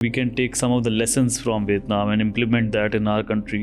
We can take some of the lessons from Vietnam and implement that in our country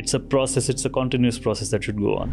It's a process, it's a continuous process that should go on.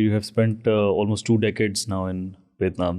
You have spent almost 2 decades now in Vietnam.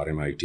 RMIT,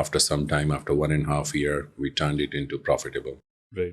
after some time, after 1.5 year, we turned it into profitable. Right.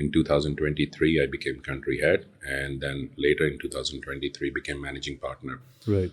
In 2023 I became country head, and then later in 2023 became managing partner. Right.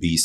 20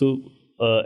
So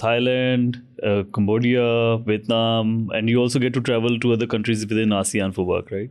Thailand, Cambodia, Vietnam, and you also get to travel to other countries within ASEAN for work, right?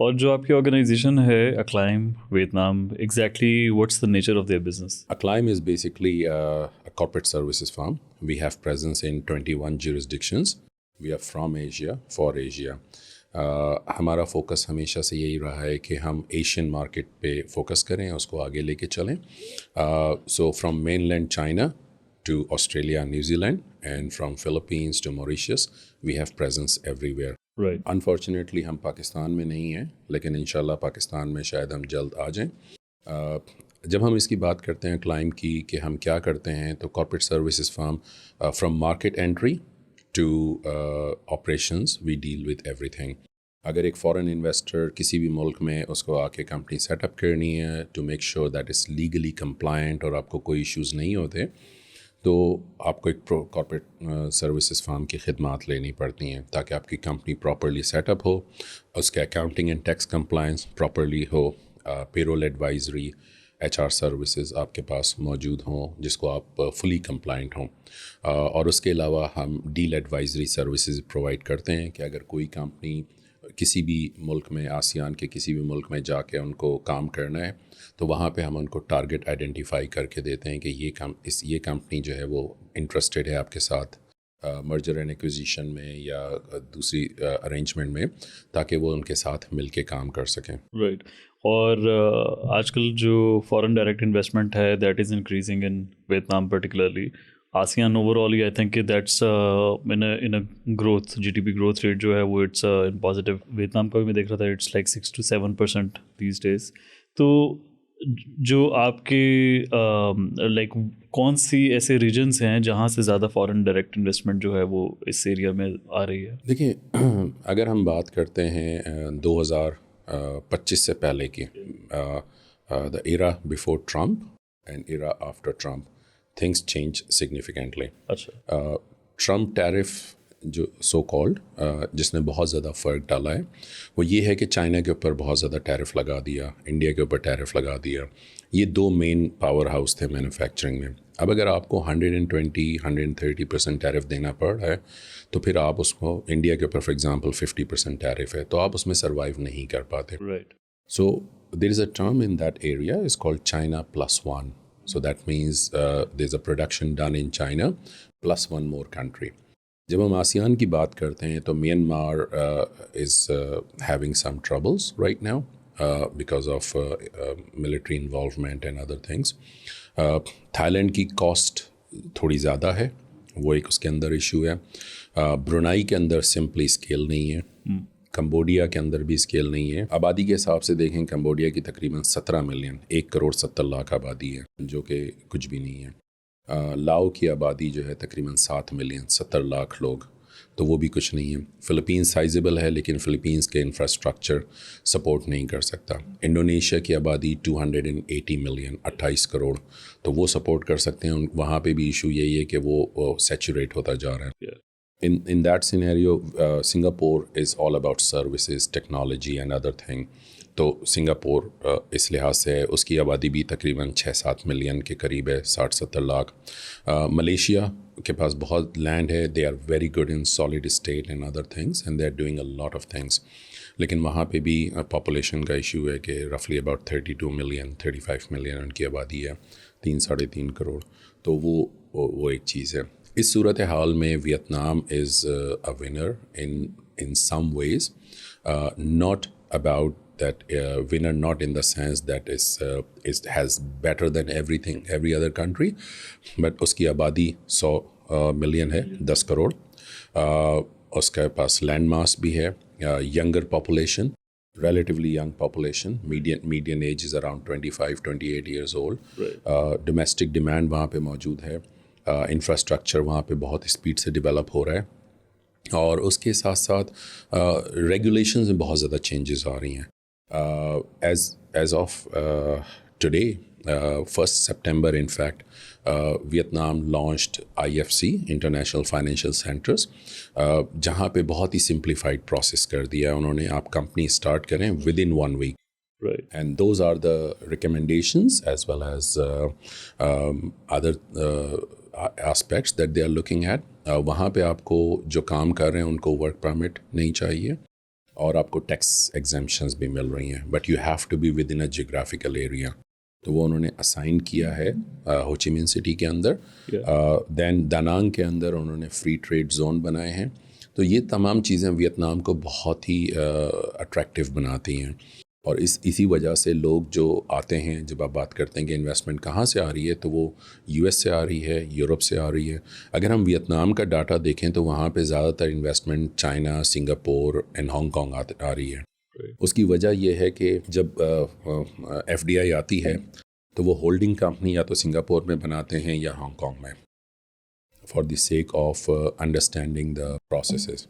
اور جو آپ کی organization ہے Acclaim Vietnam, exactly what's the nature of their business? Acclaim is basically a corporate services firm. We have presence in 21 jurisdictions. We are from Asia, for Asia. ہمارا focus ہمیشہ سے یہی رہا ہے کہ ہم ایشین مارکیٹ پہ فوکس کریں, اس کو آگے لے کے چلیں. So from mainland China to Australia, New Zealand, and from Philippines to Mauritius, we have presence everywhere. Right. Unfortunately ہم پاکستان میں نہیں ہیں, لیکن انشاءاللہ پاکستان میں شاید ہم جلد آ جائیں. جب ہم اس کی بات کرتے ہیں کلائم کی کہ ہم کیا کرتے ہیں, تو corporate services firm from market entry to operations, we deal with everything. اگر ایک فارن انویسٹر کسی بھی ملک میں اس کو آ کے کمپنی سیٹ اپ کرنی ہے to make sure that is legally compliant اور آپ کو کوئی ایشوز نہیں ہوتے, تو آپ کو ایک کارپوریٹ سروسز فرم کی خدمات لینی پڑتی ہیں تاکہ آپ کی کمپنی پراپرلی سیٹ اپ ہو, اس کے accounting and tax compliance properly ہو, payroll advisory, H R services آپ کے پاس موجود ہوں جس کو آپ فلی کمپلائنٹ ہوں. اور اس کے علاوہ ہم ڈیل ایڈوائزری سروسز پرووائڈ کرتے ہیں کہ اگر کوئی کمپنی کسی بھی ملک میں, آسیان کے کسی بھی ملک میں جا کے ان کو کام کرنا ہے, تو وہاں پہ ہم ان کو ٹارگٹ آئیڈینٹیفائی کر کے دیتے ہیں کہ یہ کمپنی جو ہے وہ انٹرسٹیڈ ہے آپ کے ساتھ مرجر اینڈ ایکوزیشن میں یا دوسری ارینجمنٹ میں, تاکہ وہ ان کے ساتھ مل کے کام کر سکیں. رائٹ. اور آج کل جو فارن ڈائریکٹ انویسٹمنٹ ہے that is increasing in Vietnam particularly. ASEAN overall, I think that's in a growth, GDP growth rate جو ہے وہ it's in positive. ویتنام کا بھی میں دیکھ رہا تھا it's like 6 to 7% these days. تو جو آپ کے لائک کون سی ایسے ریجنس ہیں جہاں سے زیادہ فارن ڈائریکٹ انویسٹمنٹ جو ہے وہ اس ایریا میں آ رہی ہے؟ دیکھیں, اگر ہم بات کرتے ہیں 2025 سے پہلے کی, the era before Trump and era after Trump, things change significantly. اچھا. ٹرمپ ٹیرف جو سو کالڈ جس نے بہت زیادہ فرق ڈالا ہے, وہ یہ ہے کہ چائنا کے اوپر بہت زیادہ ٹیرف لگا دیا, انڈیا کے اوپر ٹیرف لگا دیا. یہ دو مین پاور ہاؤس تھے مینوفیکچرنگ میں. اب اگر آپ کو 120-130% ٹیرف دینا پڑ رہا ہے, تو پھر آپ اس کو, انڈیا کے اوپر فار ایگزامپل 50% ٹیرف ہے, تو آپ اس میں سروائیو نہیں کر پاتے. Right. So there is a term in that area, is called China plus one. So that means there's a production done in China plus one more country. جب ہم ASEAN کی بات کرتے ہیں تو Myanmar is having some troubles right now because of military involvement and other things. Thai کی cost تھوڑی زیادہ ہے, وہ ایک اس کے اندر ایشو ہے. برونائی کے اندر سمپلی اسکیل نہیں ہے, کمبوڈیا کے اندر بھی اسکیل نہیں ہے. آبادی کے حساب سے دیکھیں, کمبوڈیا کی تقریباً 17 ملین, 1.70 کروڑ آبادی ہے, جو کہ کچھ بھی نہیں ہے. لاؤ کی آبادی جو ہے تقریباً 7 ملین, 70 لاکھ لوگ, تو وہ بھی کچھ نہیں ہے. فلپینس سائزیبل ہے لیکن فلپینس کے انفراسٹرکچر سپورٹ نہیں کر سکتا. انڈونیشیا کی آبادی 280 ملین, 28 کروڑ, تو وہ سپورٹ کر سکتے ہیں. وہاں پہ بھی ایشو یہی ہے کہ وہ سیچوریٹ ہوتا جا رہا ہے. In that scenario, Singapore is all about services, technology and other thing. تو سنگاپور اس لحاظ سے اس کی آبادی بھی تقریباً 6-7 ملین کے قریب ہے, 60-70 لاکھ. ملیشیا کے پاس بہت لینڈ ہے, they are very good in solid estate and other things and they are doing a lot of things. لیکن وہاں پہ بھی پاپولیشن کا ایشو ہے کہ رفلی اباؤٹ 32 ملین 35 ملین ان کی آبادی ہے, 3-3.5 کروڑ. تو وہ ایک چیز ہے. اس صورت حال میں Vietnam is a winner in some ways, not about that winner, not in the sense that is has better than every other country, but اس کی آبادی 100 ملین ہے, 10 کروڑ. اس کے پاس لینڈ ماس بھی ہے, younger population, relatively young population, median age is around 25-28 years old. Domestic demand وہاں پہ موجود ہے, انفراسٹرکچر وہاں پہ بہت اسپیڈ سے ڈیولپ ہو رہا ہے, اور اس کے ساتھ ساتھ ریگولیشنز میں بہت زیادہ چینجز آ رہی ہیں. As of today 1 September in fact Vietnam launched IFC, international financial centres, جہاں پہ بہت ہی سمپلیفائڈ پروسیس کر دیا انہوں نے. آپ کمپنی اسٹارٹ کریں with in 1 week. Right. And those are the recommendations as well as other aspects that they are looking at. وہاں پہ آپ کو جو کام کر رہے ہیں ان کو ورک پرمٹ نہیں چاہیے, اور آپ کو ٹیکس ایگزمپشنز بھی مل رہی ہیں, but you have to be within a geographical area. تو وہ انہوں نے اسائن کیا ہے ہوچی مین سٹی کے اندر. دین دانانگ کے اندر انہوں نے فری ٹریڈ زون بنائے ہیں. تو یہ تمام چیزیں ویتنام کو بہت ہی اٹریکٹیو بناتی ہیں, اور اسی وجہ سے لوگ جو آتے ہیں, جب آپ بات کرتے ہیں کہ انویسٹمنٹ کہاں سے آ رہی ہے, تو وہ یو ایس سے آ رہی ہے, یورپ سے آ رہی ہے. اگر ہم ویتنام کا ڈاٹا دیکھیں تو وہاں پہ زیادہ تر investment China, Singapore and Hong Kong آ رہی ہے. اس کی وجہ یہ ہے کہ جب ایف ڈی آئی آتی ہے تو وہ ہولڈنگ کمپنی یا تو سنگاپور میں بناتے ہیں یا ہانگ کانگ میں, for the sake of understanding the processes.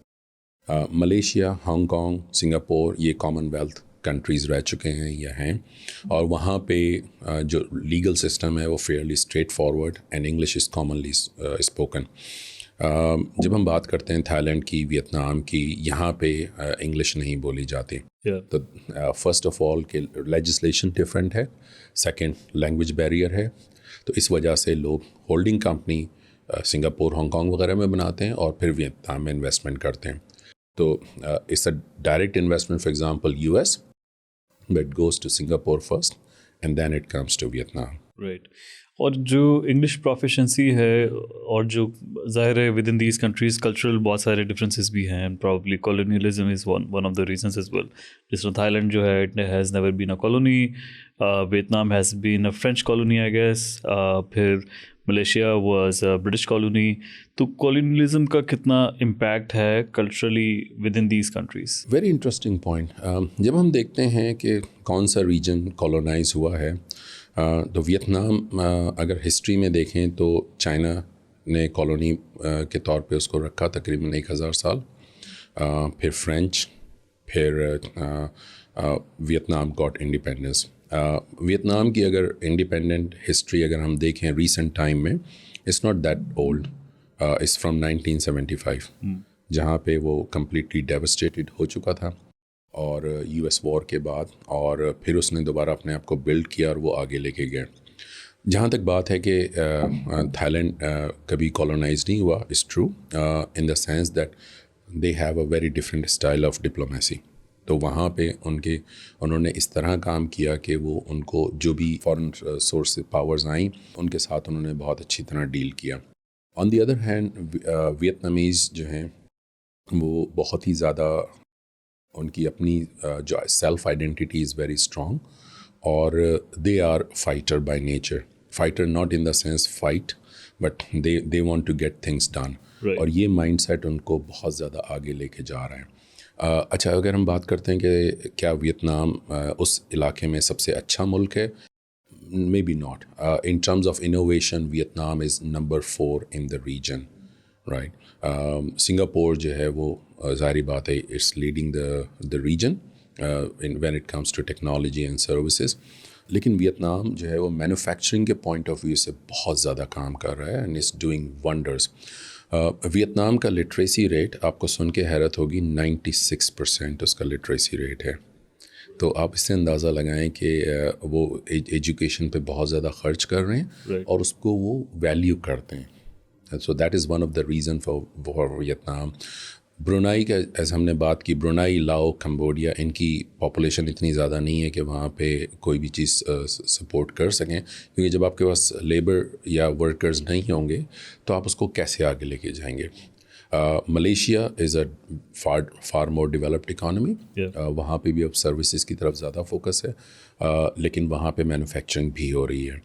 Malaysia, Hong Kong, Singapore یہ کامن ویلتھ کنٹریز رہ چکے ہیں یا ہیں, اور وہاں پہ جو لیگل سسٹم ہے وہ fairly straight forward and English is commonly spoken. جب ہم بات کرتے ہیں تھائی لینڈ کی, ویتنام کی, یہاں پہ انگلش نہیں بولی جاتی. تو فرسٹ آف آل کہ لیجسلیشن ڈفرینٹ ہے, سیکنڈ لینگویج بیریئر ہے. تو اس وجہ سے لوگ holding company Singapore, Hong Kong وغیرہ میں بناتے ہیں اور پھر ویتنام میں انویسٹمنٹ کرتے ہیں. تو it's a direct investment, for example U S, but goes to Singapore first and then it comes to Vietnam. Right. اور جو انگلش پروفیشنسی ہے, اور جو ظاہر ہے within these countries cultural بہت سارے ڈفرینسز بھی ہیں, probably colonialism is one of the reasons as well. جس طرح تھائی لینڈ جو ہے it has never been a colony, Vietnam has been a French colony I guess, پھر Malaysia was British colony. تو کالونیلزم کا کتنا امپیکٹ ہے culturally with in these countries? Very interesting point. جب ہم دیکھتے ہیں کہ کون سا ریجن کالونائز ہوا ہے, تو ویتنام اگر ہسٹری میں دیکھیں تو چائنا نے کالونی کے طور پہ اس کو رکھا تقریباً 1000 سال, پھر فرینچ, پھر ویتنام گاٹ انڈیپینڈنس. ویتنام کی اگر انڈیپینڈنٹ ہسٹری اگر ہم دیکھیں ریسنٹ ٹائم میں, it's not that old, it's from 1975, جہاں پہ وہ کمپلیٹلی ڈیوسٹیٹڈ ہو چکا تھا اور یو ایس وار کے بعد, اور پھر اس نے دوبارہ اپنے آپ کو بلڈ کیا اور وہ آگے لے کے گئے. جہاں تک بات ہے کہ تھائی لینڈ کبھی کالونائز نہیں ہوا, is true in the sense that they have a very different style of diplomacy. تو وہاں پہ انہوں نے اس طرح کام کیا کہ وہ ان کو جو بھی فارن سورس پاورز آئیں ان کے ساتھ انہوں نے بہت اچھی طرح ڈیل کیا. آن دی ادر ہینڈ ویتنامیز جو ہیں وہ بہت ہی زیادہ, ان کی اپنی جو self identity is very strong, اور they are fighter by nature. Fighter not in the sense fight, but they want to get things done. اور یہ مائنڈ سیٹ ان کو بہت زیادہ آگے لے کے جا رہا ہے. اچھا, اگر ہم بات کرتے ہیں کہ کیا ویتنام اس علاقے میں سب سے اچھا ملک ہے, maybe not. In terms of innovation Vietnam is number 4 in the region, right. Singapore جو ہے وہ ظاہری بات ہے it's leading the region when it comes to technology and services. لیکن ویتنام جو ہے وہ مینوفیکچرنگ کے پوائنٹ آف ویو سے بہت زیادہ کام کر رہا ہے and is doing wonders. Vietnam کا لٹریسی ریٹ آپ کو سن کے حیرت ہوگی, 96% اس کا لٹریسی ریٹ ہے. تو آپ اس سے اندازہ لگائیں کہ وہ ایجوکیشن پہ بہت زیادہ خرچ کر رہے ہیں اور اس کو وہ ویلیو کرتے ہیں. So that is one of the reason for Vietnam. Brunei کا ایسے ہم نے بات کی, برونائی, لاؤ, کمبوڈیا, ان کی پاپولیشن اتنی زیادہ نہیں ہے کہ وہاں پہ کوئی بھی چیز سپورٹ کر سکیں, کیونکہ جب آپ کے پاس لیبر یا ورکرز نہیں ہوں گے تو آپ اس کو کیسے آگے لے کے جائیں گے. Malaysia is a far more developed economy, وہاں پہ بھی اب سروسز کی طرف زیادہ فوکس ہے, لیکن وہاں پہ مینوفیکچرنگ بھی ہو رہی ہے.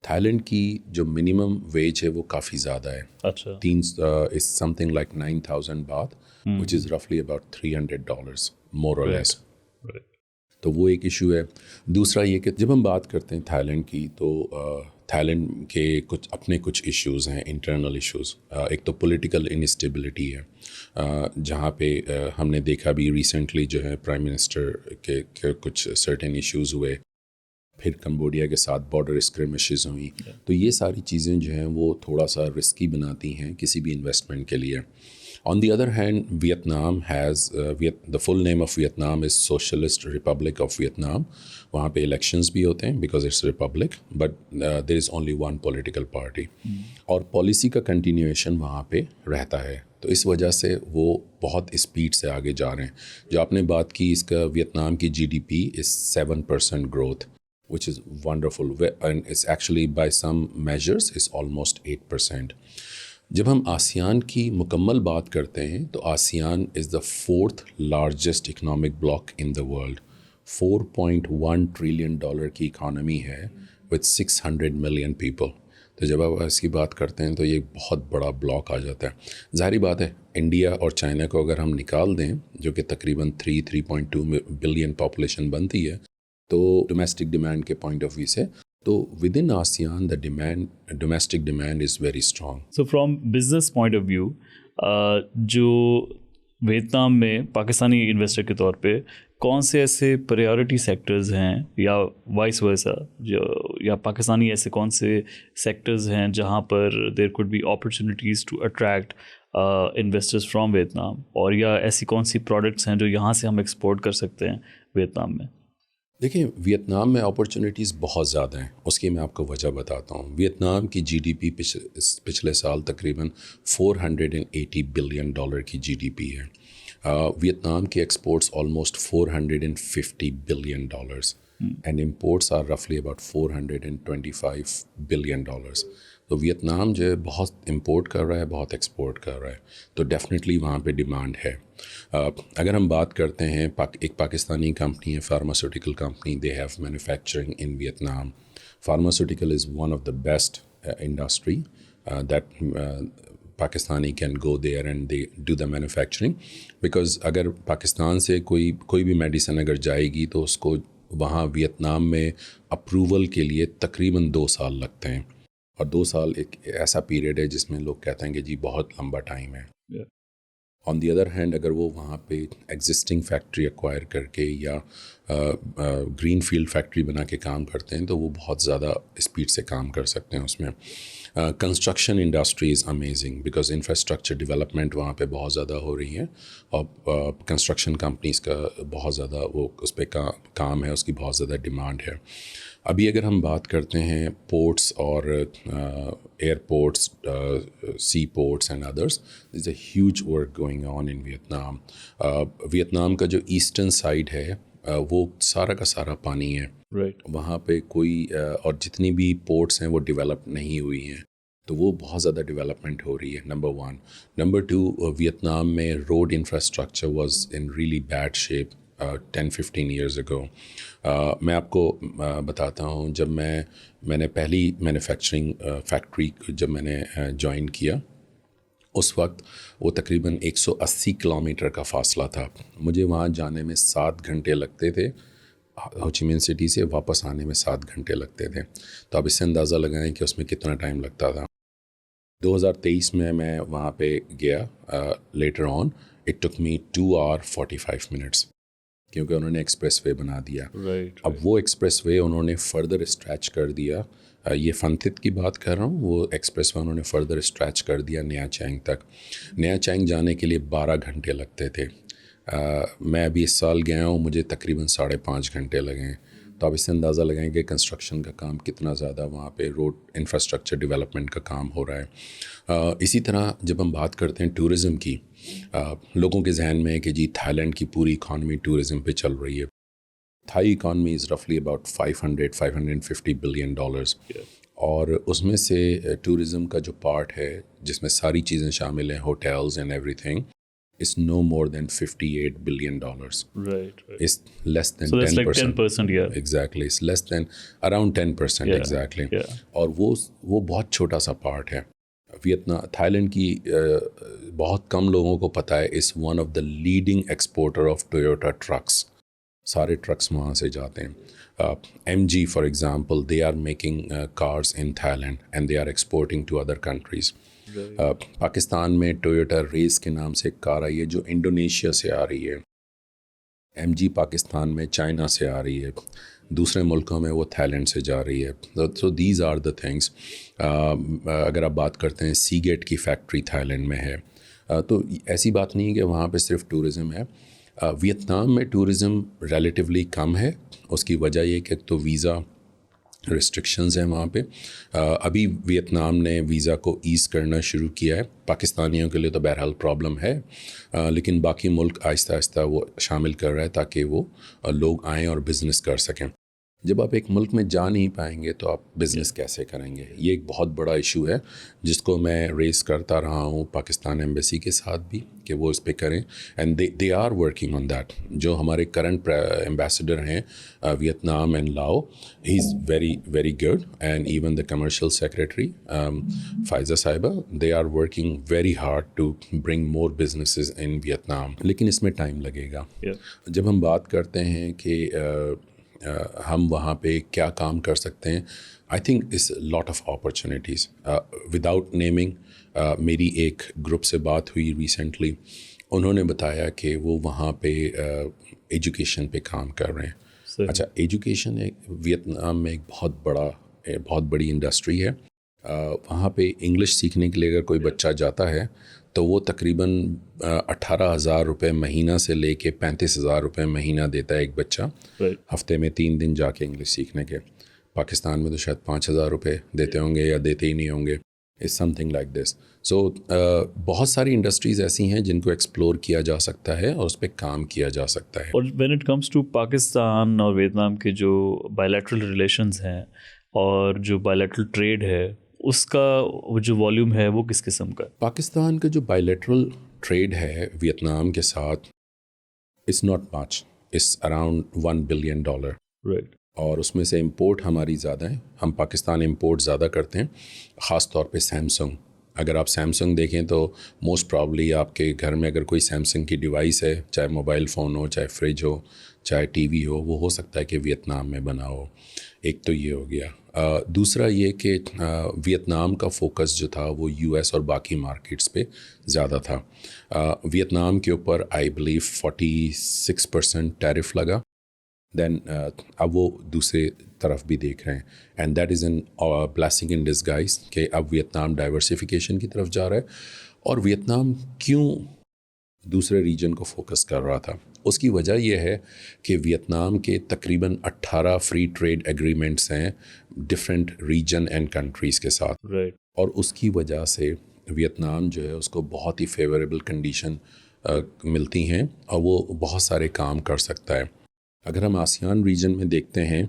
تھائی لینڈ کی جو منیمم ویج ہے وہ کافی زیادہ ہے. اچھا. از سم تھنگ لائک 9,000 بات, which is roughly about $300 more or less. تو وہ ایک ایشو ہے. دوسرا یہ کہ جب ہم بات کرتے ہیں تھائی لینڈ کی, تو تھائی لینڈ کے کچھ ایشوز ہیں, انٹرنل ایشوز. ایک تو پولیٹیکل انسٹیبلٹی ہے, جہاں پہ ہم نے دیکھا بھی ریسنٹلی جو ہے پرائم منسٹر کے کچھ سرٹن ایشوز ہوئے, پھر کمبوڈیا کے ساتھ بارڈر اسکرمشز ہوئیں. تو یہ ساری چیزیں جو ہیں وہ تھوڑا سا رسکی بناتی ہیں کسی بھی انویسٹمنٹ کے لیے. On the other hand, Vietnam has the full name of Vietnam is Socialist Republic of Vietnam. وہاں پہ elections بھی ہوتے ہیں because it's a republic, but there is only one political party. اور policy کا continuation وہاں پہ رہتا ہے. تو اس وجہ سے وہ بہت اسپیڈ سے آگے جا رہے ہیں. جو آپ نے بات کی اس کا ویتنام کی GDP is 7% growth, which is wonderful, and it's actually by some measures is almost 8%. جب ہم آسیان کی مکمل بات کرتے ہیں تو ASEAN is the 4th largest economic block in the world. $4.1 trillion کی اکانومی ہے وتھ 600 ملین پیپل. تو جب آپ اس کی بات کرتے ہیں تو یہ بہت بڑا بلاک آ جاتا ہے. ظاہری بات ہے انڈیا اور چائنا کو اگر ہم نکال دیں جو کہ تقریباً 3.2 بلین پاپولیشن بنتی ہے تو ڈومیسٹک ڈیمانڈ کے پوائنٹ آف ویو سے تو within ASEAN the domestic demand is very strong. So from business point of view جو ویتنام میں پاکستانی انویسٹر کے طور پہ کون سے ایسے پریورٹی سیکٹرز ہیں یا وائس ورسا یا پاکستانی ایسے کون سے سیکٹرز ہیں جہاں پر there could be opportunities to attract investors from Vietnam, اور یا ایسی کون سی پروڈکٹس ہیں جو یہاں سے ہم ایکسپورٹ کر سکتے ہیں ویتنام میں؟ دیکھیں ویتنام میں اپرچونیٹیز بہت زیادہ ہیں. اس کی میں آپ کو وجہ بتاتا ہوں. ویتنام کی GDP پچھلے سال تقریباً $480 بلین کی GDP ہے. ویتنام کے exports almost $450 billion and imports are رفلی اباؤٹ $425 بلین. تو ویتنام جو ہے بہت امپورٹ کر رہا ہے, بہت ایکسپورٹ کر رہا ہے, تو ڈیفینیٹلی وہاں پہ ڈیمانڈ ہے. اگر ہم بات کرتے ہیں ایک پاکستانی کمپنی ہے pharmaceutical company, they have manufacturing in Vietnam. Pharmaceutical is one of the best industry that Pakistani can go there and they do the manufacturing, because اگر پاکستان سے کوئی بھی میڈیسن اگر جائے گی تو اس کو وہاں ویتنام میں اپروول کے لیے تقریباً 2 سال لگتے ہیں, اور 2 سال ایک ایسا پیریڈ ہے جس میں لوگ کہتے ہیں کہ جی بہت لمبا ٹائم ہے. آن دی ادر ہینڈ اگر وہ وہاں پہ ایگزسٹنگ فیکٹری ایکوائر کر کے یا گرین فیلڈ فیکٹری بنا کے کام کرتے ہیں تو وہ بہت زیادہ اسپیڈ سے کام کر سکتے ہیں اس میں. Construction industry is amazing because infrastructure development وہاں پہ بہت زیادہ ہو رہی ہے, اور کنسٹرکشن کمپنیز کا بہت زیادہ وہ اس پہ کام ہے, اس کی بہت زیادہ ڈیمانڈ ہے. ابھی اگر ہم بات کرتے ہیں پورٹس اور airports, sea ports and others, is a huge work going on in Vietnam. Vietnam کا جو ایسٹرن سائڈ ہے وہ سارا کا سارا پانی ہے. وہاں پہ کوئی اور جتنی بھی پورٹس ہیں وہ ڈیولپ نہیں ہوئی ہیں, تو وہ بہت زیادہ ڈیولپمنٹ ہو رہی ہے. نمبر 1. نمبر 2, ویتنام میں road infrastructure was in really bad shape 10-15 years ago. میں آپ کو بتاتا ہوں, جب میں نے پہلی مینوفیکچرنگ فیکٹری جب میں نے جوائن کیا اس وقت وہ تقریباً 180 کلومیٹر کا فاصلہ تھا. مجھے وہاں جانے میں 7 گھنٹے لگتے تھے, ہو چی مین سٹی سے واپس آنے میں 7 گھنٹے لگتے تھے. تو آپ اس سے اندازہ لگائیں کہ اس میں کتنا ٹائم لگتا تھا. 2023 میں وہاں پہ گیا, later on it took me 2 hours 45 minutes, کیونکہ انہوں نے ایکسپریس وے بنا دیا. اب وہ ایکسپریس وے انہوں نے فردر اسٹریچ کر دیا. یہ فنتت کی بات کر رہا ہوں, وہ ایکسپریس وے انہوں نے فردر اسٹریچ کر دیا نیا چینگ تک. نیا چینگ جانے کے لیے 12 گھنٹے لگتے تھے. میں ابھی اس سال گیا ہوں, مجھے تقریباً 5.5 گھنٹے لگے ہیں. تو آپ اس سے اندازہ لگائیں کہ کنسٹرکشن کا کام کتنا زیادہ وہاں پہ روڈ انفراسٹرکچر ڈیولپمنٹ کا کام ہو رہا ہے. اسی طرح جب ہم بات کرتے ہیں ٹورزم کی, لوگوں کے ذہن میں ہے کہ جی تھائی لینڈ کی پوری اکانومی ٹورزم پہ چل رہی ہے. تھائی اکانومی از رفلی اباؤٹ $550 بلین, اور اس میں سے ٹورزم کا جو پارٹ ہے جس میں ساری چیزیں شامل ہیں, hotels and every thing, is no more than $58 billion. Right. It's less than 10%. So that's like 10%, yeah. Exactly. It's less than around 10%, yeah, exactly. Yeah. اور وہ بہت چھوٹا سا پارٹ ہے. تھائی لینڈ کی بہت کم لوگوں کو پتہ ہے اس one of the leading exporter of Toyota trucks. سارے ٹرکس وہاں سے جاتے ہیں. MG for example, they are making cars in Thailand and they are exporting to other countries. Pakistan میں ٹویوٹا ریس کے نام سے ایک کار آئی ہے جو انڈونیشیا سے آ رہی ہے. MG پاکستان میں چائنا سے آ رہی ہے, دوسرے ملکوں میں وہ تھائی لینڈ سے جا رہی ہے. So these are the things. اگر آپ بات کرتے ہیں سی گیٹ کی فیکٹری تھائی لینڈ میں ہے, تو ایسی بات نہیں ہے کہ وہاں پہ صرف ٹورزم ہے. ویتنام میں ٹورزم ریلیٹیولی کم ہے. اس کی وجہ یہ کہ تو ویزا ریسٹرکشنز ہیں وہاں پہ. ابھی ویتنام نے ویزا کو ایز کرنا شروع کیا ہے. پاکستانیوں کے لیے تو بہرحال پرابلم ہے, لیکن باقی ملک آہستہ آہستہ وہ شامل کر رہا ہے تاکہ وہ لوگ آئیں اور بزنس کر سکیں. جب آپ ایک ملک میں جا نہیں پائیں گے تو آپ بزنس کیسے کریں گے؟ یہ ایک بہت بڑا ایشو ہے جس کو میں ریز کرتا رہا ہوں پاکستان ایمبیسی کے ساتھ بھی کہ وہ اس پہ کریں, and they are working on that. جو ہمارے کرنٹ ایمبیسڈر ہیں Vietnam and Lao, he is very very good, and even the commercial secretary Faiza صاحبہ, they are working very hard to bring more businesses in Vietnam. لیکن اس میں time لگے گا. جب ہم بات کرتے ہیں کہ ہم وہاں پہ کیا کام کر سکتے ہیں, I think is lot of opportunities. Without naming, میری ایک گروپ سے بات ہوئی ریسنٹلی, انہوں نے بتایا کہ وہ وہاں پہ ایجوکیشن پہ کام کر رہے ہیں. اچھا, ایجوکیشن ویتنام میں ایک بہت بڑی انڈسٹری ہے. وہاں پہ انگلش سیکھنے کے لیے اگر کوئی بچہ جاتا ہے تو وہ تقریباً 18,000 روپے مہینہ سے لے کے 35,000 روپے مہینہ دیتا ہے ایک بچہ, ہفتے میں 3 دن جا کے انگلش سیکھنے کے. پاکستان میں تو شاید 5,000 روپے دیتے ہوں گے یا دیتے ہی نہیں ہوں گے. از سم تھنگ لائک دس. سو بہت ساری انڈسٹریز ایسی ہیں جن کو ایکسپلور کیا جا سکتا ہے اور اس پہ کام کیا جا سکتا ہے. اور when it comes to Pakistan اور ویتنام کے جو بائیلیٹرل ریلیشنز ہیں اور جو بائیلیٹرل ٹریڈ ہے, اس کا جو والیوم ہے وہ کس قسم کا ہے؟ پاکستان کا جو بائیلیٹرل ٹریڈ ہے ویتنام کے ساتھ, it's not much, it's around $1 billion. Right. اور اس میں سے امپورٹ ہماری زیادہ ہے. ہم پاکستان امپورٹ زیادہ کرتے ہیں, خاص طور پہ سیمسنگ. اگر آپ سیمسنگ دیکھیں تو موسٹ پرابلی آپ کے گھر میں اگر کوئی سیمسنگ کی ڈیوائس ہے, چاہے موبائل فون ہو, چاہے فریج ہو, چاہے ٹی وی ہو, وہ ہو سکتا ہے کہ ویتنام میں بنا ہو. ایک تو یہ ہو گیا. دوسرا یہ کہ ویتنام کا فوکس جو تھا وہ یو ایس اور باقی مارکیٹس پہ زیادہ تھا. ویتنام کے اوپر آئی بلیو 46% ٹیرف لگا. دین اب وہ دوسرے طرف بھی دیکھ رہے ہیں, and that is an blessing in disguise کہ اب ویتنام ڈائیورسیفیکیشن کی طرف جا رہا ہے. اور ویتنام کیوں دوسرے ریجن کو فوکس کر رہا تھا, اس کی وجہ یہ ہے کہ ویتنام کے تقریباً 18 فری ٹریڈ ایگریمنٹس ہیں ڈفرینٹ ریجن اینڈ کنٹریز کے ساتھ. اور اس کی وجہ سے ویتنام جو ہے اس کو بہت ہی فیوریبل کنڈیشن ملتی ہیں اور وہ بہت سارے کام کر سکتا ہے. اگر ہم آسیان ریجن میں دیکھتے ہیں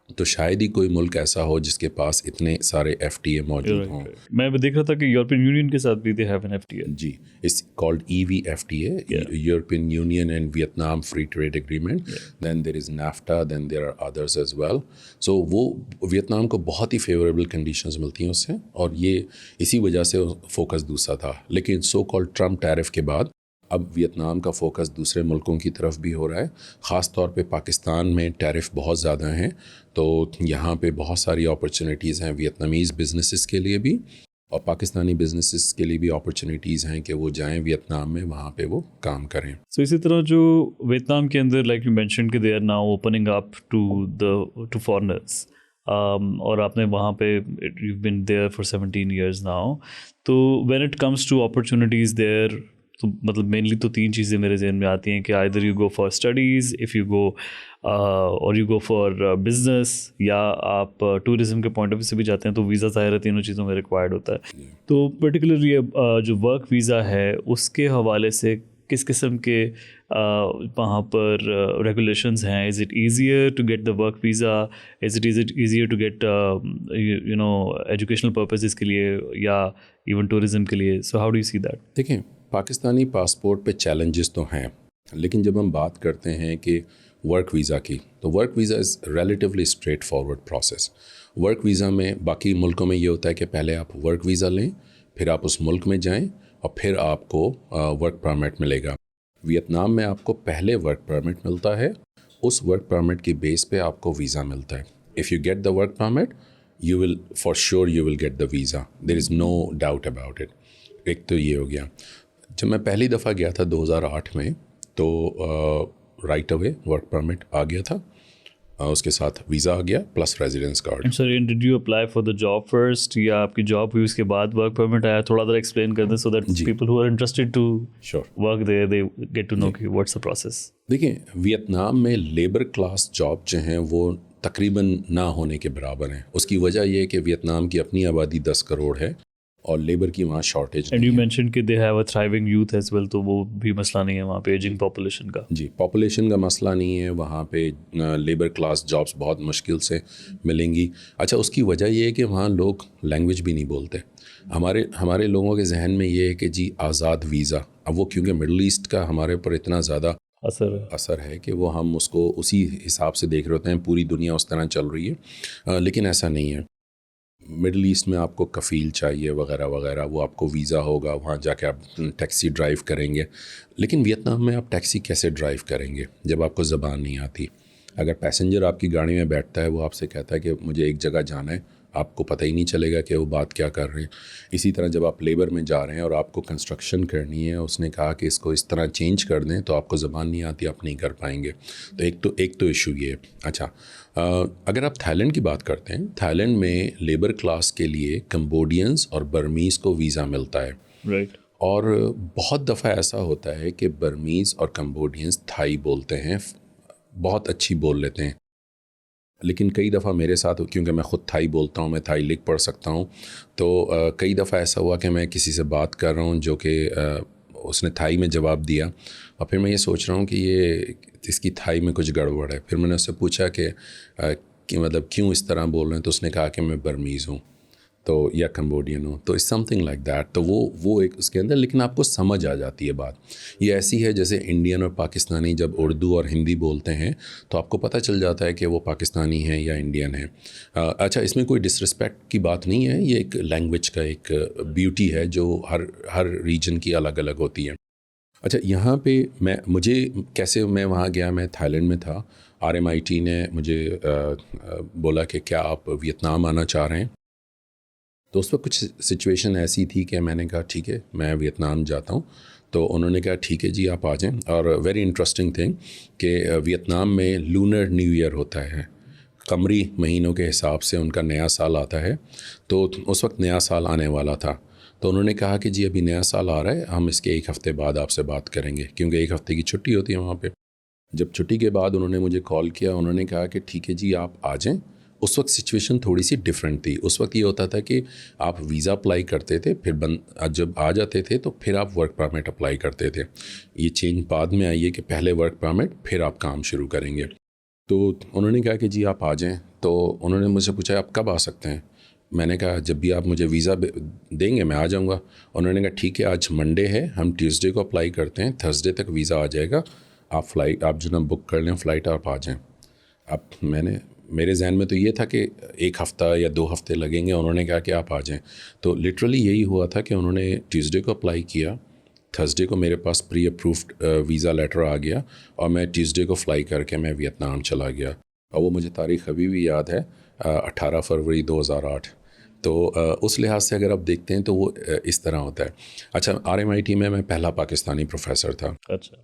تو شاید ہی کوئی ملک ایسا ہو جس کے پاس اتنے سارے ایف ٹی اے موجود ہوں. میں دیکھ رہا تھا کہ یورپین یونین کے ساتھ بھی they have an F T A. جی, it's called EVFTA, European Union and Vietnam free trade agreement. Then there is NAFTA, then there are others as well. So وہ ویتنام کو بہت ہی فیوریبل کنڈیشنز ملتی ہیں اس سے, اور یہ اسی وجہ سے فوکس دوسرا تھا. لیکن سو کالڈ ٹرمپ ٹیرف کے بعد اب ویتنام کا فوکس دوسرے ملکوں کی طرف بھی ہو رہا ہے. خاص طور پہ پاکستان میں ٹیرف بہت زیادہ ہیں, تو یہاں پہ بہت ساری اپرچونیٹیز ہیں ویتنامیز بزنسز کے لیے بھی, اور پاکستانی بزنسز کے لیے بھی اپرچونیٹیز ہیں کہ وہ جائیں ویتنام میں, وہاں پہ وہ کام کریں. سو اسی طرح جو ویتنام کے اندر لائک یو مینشن کہ they are now opening up to foreigners, اور آپ نے وہاں پہ you been there for 17 years now. تو when it comes to opportunities there, تو مطلب مینلی تو 3 چیزیں میرے ذہن میں آتی ہیں کہ either you go for studies, if you go اور یو گو فار بزنس, یا آپ ٹورزم کے پوائنٹ آف ویو سے بھی جاتے ہیں تو ویزا ظاہر ہے تینوں چیزوں میں ریکوائرڈ ہوتا ہے. تو پرٹیکولرلی جو ورک ویزا ہے اس کے حوالے سے کس قسم کے وہاں پر ریگولیشنز ہیں؟ Is it easier to get the work visa, is it easier to get you know educational purposes کے لیے یا ایون ٹورزم کے لیے؟ So how do you see that? دیکھیں, پاکستانی پاسپورٹ پہ چیلنجز تو ہیں, لیکن جب ہم بات کرتے ہیں کہ ورک ویزا کی, تو work visa is relatively straight forward process. Work visa میں باقی ملکوں میں یہ ہوتا ہے کہ پہلے آپ ورک ویزا لیں, پھر آپ اس ملک میں جائیں, اور پھر آپ کو ورک پرمٹ ملے گا. ویتنام میں آپ کو پہلے ورک پرمٹ ملتا ہے, اس ورک پرمٹ کی بیس پہ آپ کو ویزا ملتا ہے. If you get the work permit you will for sure you will get the visa, there is no doubt about it. ایک تو یہ ہو گیا. جب میں پہلی دفعہ گیا تھا 2008 میں, تو رائٹ اوے ورک پرمٹ آ گیا تھا, اس کے ساتھ ویزا آ گیا plus residence card. Sir, did you apply for the job first, یا آپ کی جاب ہوئی اس کے بعد ورک پرمٹ آیا؟ تھوڑا سا ایکسپلین کر دیں so that people who are interested to work there they get to know کہ واٹس دا پروسیس. دیکھیں, ویتنام میں لیبر کلاس جاب جو ہیں وہ تقریباً نہ ہونے کے برابر ہیں. اس کی وجہ یہ ہے کہ ویتنام کی اپنی آبادی 10 کروڑ ہے اور لیبر کی وہاں شارٹیج اینڈ نہیں یو ہے. مینشن کہ they have a thriving youth as well, تو وہ بھی مسئلہ نہیں ہے وہاں پہ ایجنگ پاپولیشن کا. جی, پاپولیشن کا مسئلہ نہیں ہے وہاں پہ, لیبر کلاس جابس بہت مشکل سے ملیں گی. اچھا, اس کی وجہ یہ ہے کہ وہاں لوگ لینگویج بھی نہیں بولتے. ہمارے لوگوں کے ذہن میں یہ ہے کہ جی آزاد ویزا, اب وہ کیونکہ مڈل ایسٹ کا ہمارے اوپر اتنا زیادہ اثر ہے کہ وہ ہم اس کو اسی حساب سے دیکھ رہے ہوتے ہیں, پوری دنیا اس طرح چل رہی ہے, لیکن ایسا نہیں ہے. مڈل ایسٹ میں آپ کو کفیل چاہیے وغیرہ وغیرہ, وہ آپ کو ویزا ہوگا, وہاں جا کے آپ ٹیکسی ڈرائیو کریں گے. لیکن ویتنام میں آپ ٹیکسی کیسے ڈرائیو کریں گے جب آپ کو زبان نہیں آتی؟ اگر پیسنجر آپ کی گاڑی میں بیٹھتا ہے, وہ آپ سے کہتا ہے کہ مجھے ایک جگہ جانا ہے, آپ کو پتہ ہی نہیں چلے گا کہ وہ بات کیا کر رہے ہیں. اسی طرح جب آپ لیبر میں جا رہے ہیں اور آپ کو کنسٹرکشن کرنی ہے, اس نے کہا کہ اس کو اس طرح چینج کر دیں, تو آپ کو زبان نہیں آتی, آپ نہیں کر پائیں گے. تو ایک تو ایشو یہ ہے. اچھا, اگر آپ تھائی لینڈ کی بات کرتے ہیں, تھائی لینڈ میں لیبر کلاس کے لیے کمبوڈینز اور برمیز کو ویزا ملتا ہے. رائٹ. اور بہت دفعہ ایسا ہوتا ہے کہ برمیز اور کمبوڈینز تھائی بولتے ہیں, بہت اچھی بول لیتے ہیں. لیکن کئی دفعہ میرے ساتھ, کیونکہ میں خود تھائی بولتا ہوں, میں تھائی لکھ پڑھ سکتا ہوں, تو کئی دفعہ ایسا ہوا کہ میں کسی سے بات کر رہا ہوں جو کہ اس نے تھائی میں جواب دیا, اور پھر میں یہ سوچ رہا ہوں کہ اس کی تھائی میں کچھ گڑبڑ ہے. پھر میں نے اس سے پوچھا کہ مطلب کیوں اس طرح بول رہے ہیں, تو اس نے کہا کہ میں برمیز ہوں تو یا کمبوڈین ہوں, تو سم تھنگ لائک دیٹ. تو وہ ایک اس کے اندر, لیکن آپ کو سمجھ آ جاتی ہے بات. یہ ایسی ہے جیسے انڈین اور پاکستانی جب اردو اور ہندی بولتے ہیں تو آپ کو پتہ چل جاتا ہے کہ وہ پاکستانی ہیں یا انڈین ہیں. اچھا, اس میں کوئی ڈسرسپیکٹ کی بات نہیں ہے, یہ ایک لینگویج کا ایک بیوٹی ہے جو ہر ریجن کی الگ الگ ہوتی ہے. اچھا, یہاں پہ میں وہاں گیا, میں تھائی لینڈ میں تھا. RMIT نے مجھے بولا کہ کیا آپ ویتنام آنا چاہ رہے ہیں؟ تو اس وقت کچھ سچویشن ایسی تھی کہ میں نے کہا ٹھیک ہے میں ویتنام جاتا ہوں. تو انہوں نے کہا ٹھیک ہے جی آپ آ جائیں. اور ویری انٹرسٹنگ تھنگ کہ ویتنام میں لونر نیو ایئر ہوتا ہے, قمری مہینوں کے حساب سے ان کا نیا سال آتا ہے. تو اس وقت نیا سال آنے والا تھا, تو انہوں نے کہا کہ جی ابھی نیا سال آ رہا ہے, ہم اس کے 1 ہفتے بعد آپ سے بات کریں گے, کیونکہ 1 ہفتے کی چھٹی ہوتی ہے وہاں پہ. جب چھٹی کے بعد انہوں نے مجھے کال کیا, انہوں نے کہا کہ ٹھیک ہے جی آپ آ جائیں. اس وقت سچویشن تھوڑی سی ڈیفرنٹ تھی. اس وقت یہ ہوتا تھا کہ آپ ویزا اپلائی کرتے تھے, پھر جب آ جاتے تھے تو پھر آپ ورک پرمٹ اپلائی کرتے تھے. یہ چینج بعد میں آئی ہے کہ پہلے ورک پرمٹ پھر آپ کام شروع کریں گے. تو انہوں نے کہا کہ جی آپ آ جائیں. تو انہوں نے مجھ سے پوچھا آپ کب آ سکتے ہیں؟ میں نے کہا جب بھی آپ مجھے ویزا دیں گے میں آ جاؤں گا. انہوں نے کہا ٹھیک ہے آج منڈے ہے, ہم ٹیوزڈے کو اپلائی کرتے ہیں, تھرسڈے تک ویزا آ جائے گا, آپ جو نا بک کر لیں فلائٹ, آپ آ جائیں. اب میرے ذہن میں تو یہ تھا کہ 1 ہفتہ یا 2 ہفتے لگیں گے. انہوں نے کہا کہ آپ آ جائیں. تو لٹرلی یہی ہوا تھا کہ انہوں نے ٹیوزڈے کو اپلائی کیا, تھرسڈے کو میرے پاس پری اپروفڈ ویزا لیٹر آ گیا, اور میں ٹیوزڈے کو فلائی کر کے میں ویتنام چلا گیا. اور وہ مجھے تاریخ ابھی بھی یاد ہے, 18 فروری 2008. تو اس لحاظ سے اگر آپ دیکھتے ہیں تو وہ اس طرح ہوتا ہے. اچھا, RMIT میں پہلا پاکستانی پروفیسر تھا. اچھا,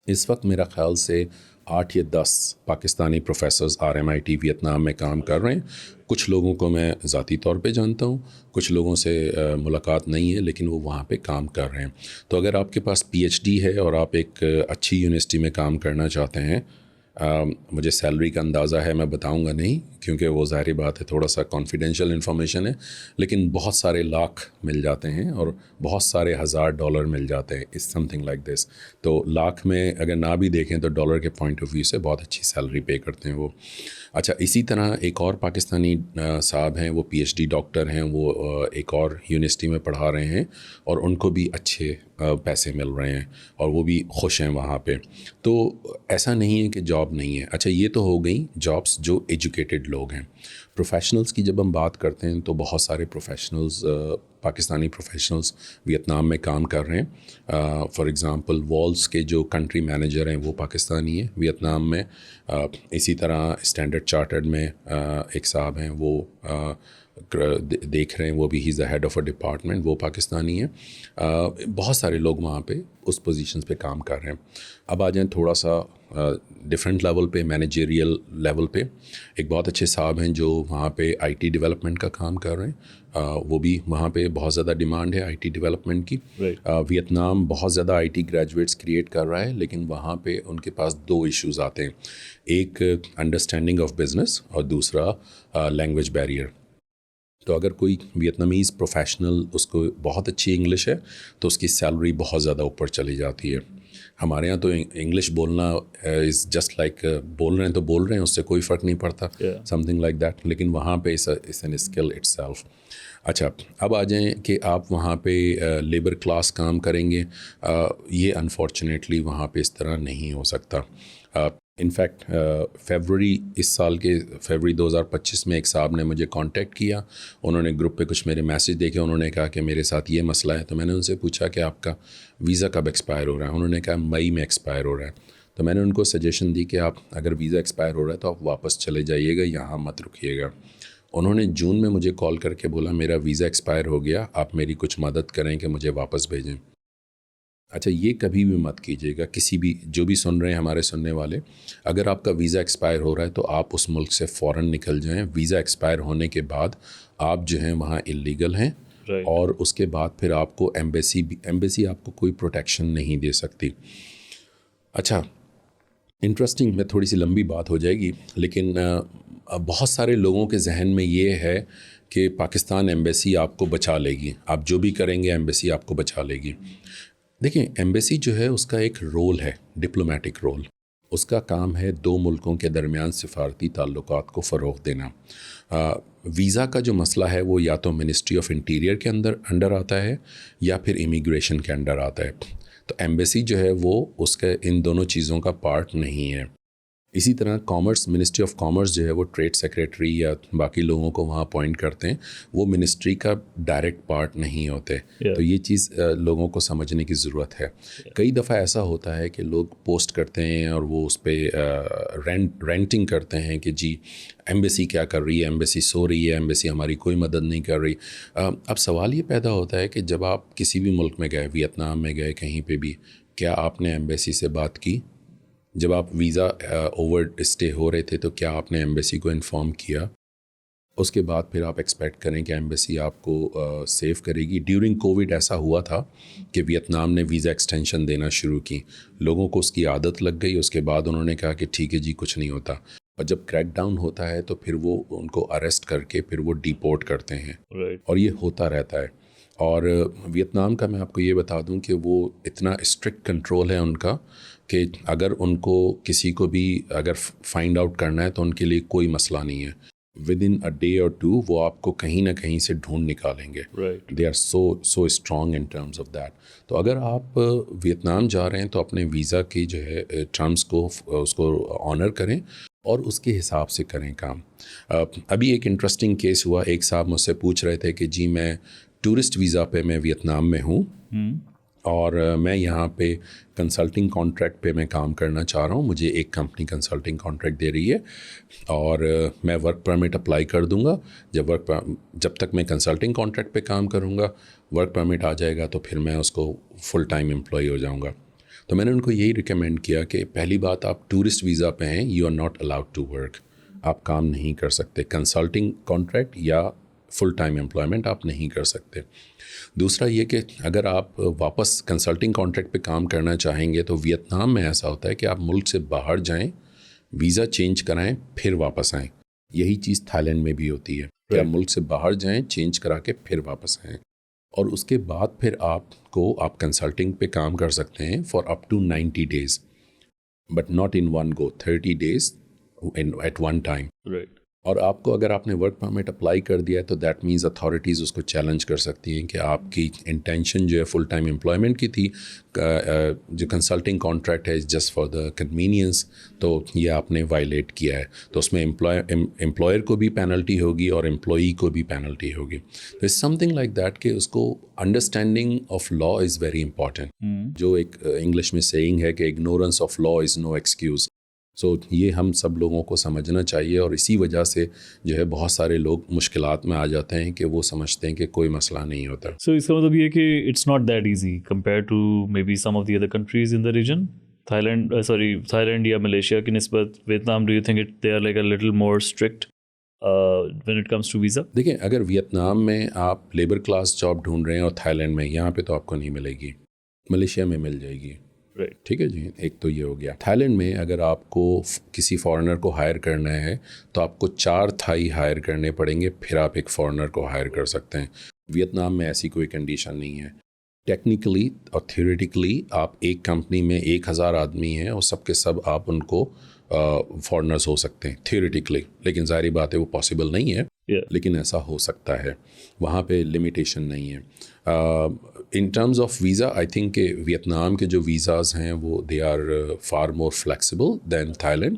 اس وقت میرا خیال سے 8 یا 10 پاکستانی پروفیسرز RMIT ویتنام میں کام کر رہے ہیں. کچھ لوگوں کو میں ذاتی طور پہ جانتا ہوں, کچھ لوگوں سے ملاقات نہیں ہے, لیکن وہ وہاں پہ کام کر رہے ہیں. تو اگر آپ کے پاس PhD ہے اور آپ ایک اچھی یونیورسٹی میں کام کرنا چاہتے ہیں, مجھے سیلری کا اندازہ ہے, میں بتاؤں گا نہیں کیونکہ وہ ظاہری بات ہے تھوڑا سا کانفیڈینشیل انفارمیشن ہے, لیکن بہت سارے لاکھ مل جاتے ہیں اور بہت سارے $1000 مل جاتے ہیں. It's something like this. تو لاکھ میں اگر نہ بھی دیکھیں تو ڈالر کے پوائنٹ آف ویو سے بہت اچھی سیلری پے کرتے ہیں وہ. اچھا, اسی طرح ایک اور پاکستانی صاحب ہیں, وہ PhD ڈاکٹر ہیں, وہ ایک اور یونیورسٹی میں پڑھا رہے ہیں, اور ان کو بھی اچھے پیسے مل رہے ہیں, اور وہ بھی خوش ہیں وہاں پہ. تو ایسا نہیں ہے کہ جاب نہیں ہے. اچھا, یہ تو ہو گئی جابس جو ایجوکیٹڈ لوگ ہیں. پروفیشنلز کی جب ہم بات کرتے ہیں تو بہت سارے پروفیشنلز, پاکستانی پروفیشنلز ویتنام میں کام کر رہے ہیں. فار ایگزامپل والس کے جو کنٹری مینیجر ہیں وہ پاکستانی ہیں ویتنام میں. اسی طرح اسٹینڈرڈ چارٹرڈ میں ایک صاحب ہیں, وہ دیکھ رہے ہیں وہ بھی he is the head of a department, وہ پاکستانی ہیں. بہت سارے لوگ وہاں پہ اس پوزیشنز پہ کام کر رہے ہیں. اب آ جائیں تھوڑا سا ڈفرینٹ لیول پہ, مینیجریل لیول پہ. ایک بہت اچھے صاحب ہیں جو وہاں پہ آئی ٹی ڈیولپمنٹ کا کام کر رہے ہیں. وہ بھی وہاں پہ بہت زیادہ ڈیمانڈ ہے آئی ٹی ڈیولپمنٹ کی. ویتنام بہت زیادہ آئی ٹی گریجویٹس کریٹ کر رہا ہے, لیکن وہاں پہ ان کے پاس 2 ایشوز آتے ہیں. ایک انڈرسٹینڈنگ آف بزنس اور دوسرا لینگویج بیریئر. تو اگر کوئی ویتنامیز پروفیشنل, اس کو بہت اچھی انگلش ہے تو اس کی سیلری بہت زیادہ اوپر چلی جاتی ہے. ہمارے یہاں تو انگلش بولنا از جسٹ لائک بول رہے ہیں تو بول رہے ہیں, اس سے کوئی فرق نہیں پڑتا, سم تھنگ لائک دیٹ. لیکن وہاں پہ it's an skill itself. اچھا, اب آ جائیں کہ آپ وہاں پہ لیبر کلاس کام کریں گے, یہ انفارچونیٹلی وہاں پہ اس طرح نہیں ہو سکتا. انفیکٹ فیبرری اس سال کے فیبرری 2025 میں ایک صاحب نے مجھے کانٹیکٹ کیا. انہوں نے گروپ پہ کچھ میرے میسیج دیکھے, انہوں نے کہا کہ میرے ساتھ یہ مسئلہ ہے. تو میں نے ان سے پوچھا کہ آپ کا ویزا کب ایکسپائر ہو رہا ہے؟ انہوں نے کہا مئی میں ایکسپائر ہو رہا ہے. تو میں نے ان کو سجیشن دی کہ آپ اگر ویزا ایکسپائر ہو رہا ہے تو آپ واپس چلے جائیے گا, یہاں مت رکیے گا. انہوں نے جون میں مجھے کال کر کے بولا میرا ویزا ایکسپائر ہو گیا, آپ میری کچھ مدد کریں کہ مجھے واپس بھیجیں. اچھا, یہ کبھی بھی مت کیجیے گا, کسی بھی جو بھی سن رہے ہیں ہمارے سننے والے, اگر آپ کا ویزا ایکسپائر ہو رہا ہے تو آپ اس ملک سے فوراً نکل جائیں. ویزا ایکسپائر ہونے کے بعد آپ جو ہیں وہاں اللیگل ہیں, اور اس کے بعد پھر آپ کو ایمبیسی آپ کو کوئی پروٹیکشن نہیں دے سکتی. اچھا, انٹرسٹنگ, میں تھوڑی سی لمبی بات ہو جائے گی, لیکن بہت سارے لوگوں کے ذہن میں یہ ہے کہ پاکستان ایمبیسی آپ کو بچا لے گی, آپ جو بھی کریں گے ایمبیسی آپ کو بچا لے گی. دیکھیں, ایمبیسی جو ہے اس کا ایک رول ہے, ڈپلومیٹک رول. اس کا کام ہے 2 ملکوں کے درمیان سفارتی تعلقات کو فروغ دینا. ویزا کا جو مسئلہ ہے وہ یا تو منسٹری آف انٹیریئر کے انڈر آتا ہے یا پھر امیگریشن کے انڈر آتا ہے. تو ایمبیسی جو ہے وہ اس کے ان دونوں چیزوں کا پارٹ نہیں ہے. اسی طرح کامرس, منسٹری آف کامرس جو ہے وہ ٹریڈ سیکریٹری یا باقی لوگوں کو وہاں اپوائنٹ کرتے ہیں, وہ منسٹری کا ڈائریکٹ پارٹ نہیں ہوتے. تو یہ چیز لوگوں کو سمجھنے کی ضرورت ہے. کئی دفعہ ایسا ہوتا ہے کہ لوگ پوسٹ کرتے ہیں اور وہ اس پہ رینٹنگ کرتے ہیں کہ جی ایمبیسی کیا کر رہی ہے, ایمبیسی سو رہی ہے, ایمبیسی ہماری کوئی مدد نہیں کر رہی. اب سوال یہ پیدا ہوتا ہے کہ جب آپ کسی بھی ملک میں گئے, ویتنام میں گئے, کہیں پہ بھی, کیا آپ نے ایمبیسی سے بات کی؟ جب آپ ویزا اوور اسٹے ہو رہے تھے تو کیا آپ نے ایمبیسی کو انفارم کیا؟ اس کے بعد پھر آپ ایکسپیکٹ کریں کہ ایمبیسی آپ کو سیو کرے گی. ڈیورنگ کووڈ ایسا ہوا تھا کہ ویتنام نے ویزا ایکسٹینشن دینا شروع کی, لوگوں کو اس کی عادت لگ گئی. اس کے بعد انہوں نے کہا کہ ٹھیک ہے جی کچھ نہیں ہوتا, اور جب کریک ڈاؤن ہوتا ہے تو پھر وہ ان کو اریسٹ کر کے پھر وہ ڈیپورٹ کرتے ہیں, اور یہ ہوتا رہتا ہے. اور ویتنام کا میں آپ کو یہ بتا دوں کہ وہ اتنا اسٹرکٹ کنٹرول ہے ان کا کہ اگر ان کو کسی کو بھی اگر فائنڈ آؤٹ کرنا ہے تو ان کے لیے کوئی مسئلہ نہیں ہے. ود ان اے ڈے اور 2 وہ آپ کو کہیں نہ کہیں سے ڈھونڈ نکالیں گے. They are so strong in terms of that. تو اگر آپ ویتنام جا رہے ہیں تو اپنے ویزا کی جو ہے ٹرمز کو اس کو آنر کریں اور اس کے حساب سے کریں کام. ابھی ایک انٹرسٹنگ کیس ہوا, ایک صاحب مجھ سے پوچھ رہے تھے کہ جی میں ٹورسٹ ویزا پہ میں ویتنام میں ہوں اور میں یہاں پہ کنسلٹنگ کانٹریکٹ پہ میں کام کرنا چاہ رہا ہوں, مجھے ایک کمپنی کنسلٹنگ کانٹریکٹ دے رہی ہے اور میں ورک پرمٹ اپلائی کر دوں گا. جب تک میں کنسلٹنگ کانٹریکٹ پہ کام کروں گا, ورک پرمٹ آ جائے گا تو پھر میں اس کو فل ٹائم امپلائی ہو جاؤں گا. تو میں نے ان کو یہی ریکمینڈ کیا کہ پہلی بات, آپ ٹورسٹ ویزا پہ ہیں, you are not allowed to work, آپ کام نہیں کر سکتے. کنسلٹنگ کانٹریکٹ یا فل ٹائم امپلائمنٹ آپ نہیں کر سکتے. دوسرا یہ کہ اگر آپ واپس کنسلٹنگ کانٹریکٹ پہ کام کرنا چاہیں گے تو ویتنام میں ایسا ہوتا ہے کہ آپ ملک سے باہر جائیں, ویزا چینج کرائیں, پھر واپس آئیں. یہی چیز تھائی لینڈ میں بھی ہوتی ہے کہ آپ ملک سے باہر جائیں, چینج کرا کے پھر واپس آئیں, اور اس کے بعد پھر آپ کنسلٹنگ پہ کام کر سکتے ہیں for up to 90 days, but not in one go, 30 days at one time. اور آپ کو اگر آپ نے ورک پرمٹ اپلائی کر دیا ہے تو دیٹ مینز اتھارٹیز اس کو چیلنج کر سکتی ہیں کہ آپ کی انٹینشن جو ہے فل ٹائم امپلائمنٹ کی تھی, جو کنسلٹنگ کانٹریکٹ ہے جسٹ فار دا کنوینئنس, تو یہ آپ نے وائلیٹ کیا ہے. تو اس میں امپلائر کو بھی پینلٹی ہوگی اور امپلائی کو بھی پینلٹی ہوگی. تو it's something like that کہ اس کو understanding of law is very important. جو ایک انگلش میں سیئنگ ہے کہ ignorance of law is no excuse. So یہ ہم سب لوگوں کو سمجھنا چاہیے, اور اسی وجہ سے جو ہے بہت سارے لوگ مشکلات میں آ جاتے ہیں کہ وہ سمجھتے ہیں کہ کوئی مسئلہ نہیں ہوتا. سو اس کا مطلب یہ کہ it's not that easy compare to maybe some of the other countries in the region. Thailand یا ملیشیا کی نسبت Vietnam, do you think they are like a little more strict when it comes to visa? دیکھیں, اگر Vietnam میں آپ labour class job ڈھونڈ رہے ہیں اور تھائی لینڈ میں, یہاں پہ تو آپ کو نہیں ملے گی, ملیشیا میں مل جائے گی. Right. ٹھیک ہے جی, ایک تو یہ ہو گیا. تھائی لینڈ میں اگر آپ کو کسی فارنر کو ہائر کرنا ہے تو آپ کو 4 تھائی ہائر کرنے پڑیں گے, پھر آپ ایک فارنر کو ہائر کر سکتے ہیں. ویتنام میں ایسی کوئی کنڈیشن نہیں ہے. ٹیکنیکلی اور تھیوریٹیکلی آپ ایک کمپنی میں 1000 آدمی ہیں اور سب کے سب آپ ان کو فارنرز ہو سکتے ہیں تھیوریٹیکلی, لیکن ظاہری بات ہے وہ پاسبل نہیں ہے. لیکن ایسا ہو سکتا ہے, وہاں پہ لمیٹیشن نہیں ہے. In terms of visa I think کہ ویتنام کے جو ویزاز ہیں وہ they are far more flexible than Thailand.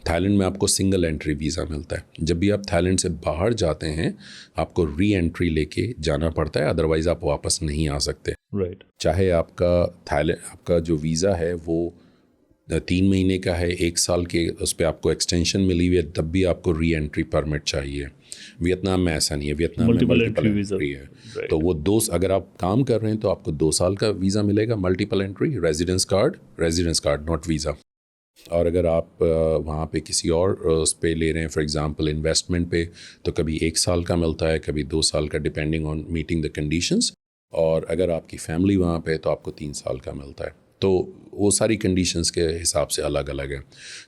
Thailand میں آپ کو سنگل انٹری ویزا ملتا ہے. جب بھی آپ تھائی لینڈ سے باہر جاتے ہیں آپ کو ری انٹری لے کے جانا پڑتا ہے, ادروائز آپ واپس نہیں آ سکتے. Right. چاہے آپ کا جو ویزا ہے وہ 3 مہینے کا ہے, 1 سال کے, اس پہ آپ کو ایکسٹینشن ملی ہوئی ہے, تب بھی آپ کو ری انٹری پرمٹ چاہیے. ویتنام میں ایسا نہیں ہے, ویتنام میں ملٹیپل انٹری ہے. تو وہ اگر آپ کام کر رہے ہیں تو آپ کو 2 سال کا ویزا ملے گا, multiple entry, residence card not visa. اور اگر آپ وہاں پہ کسی اور اس پہ لے رہے ہیں, فار ایگزامپل انویسٹمنٹ پہ, تو کبھی 1 سال کا ملتا ہے, کبھی 2 سال کا, depending on meeting the conditions. اور اگر آپ کی فیملی وہاں پہ تو آپ کو 3 سال کا ملتا ہے. تو وہ ساری کنڈیشنز کے حساب سے الگ الگ ہے.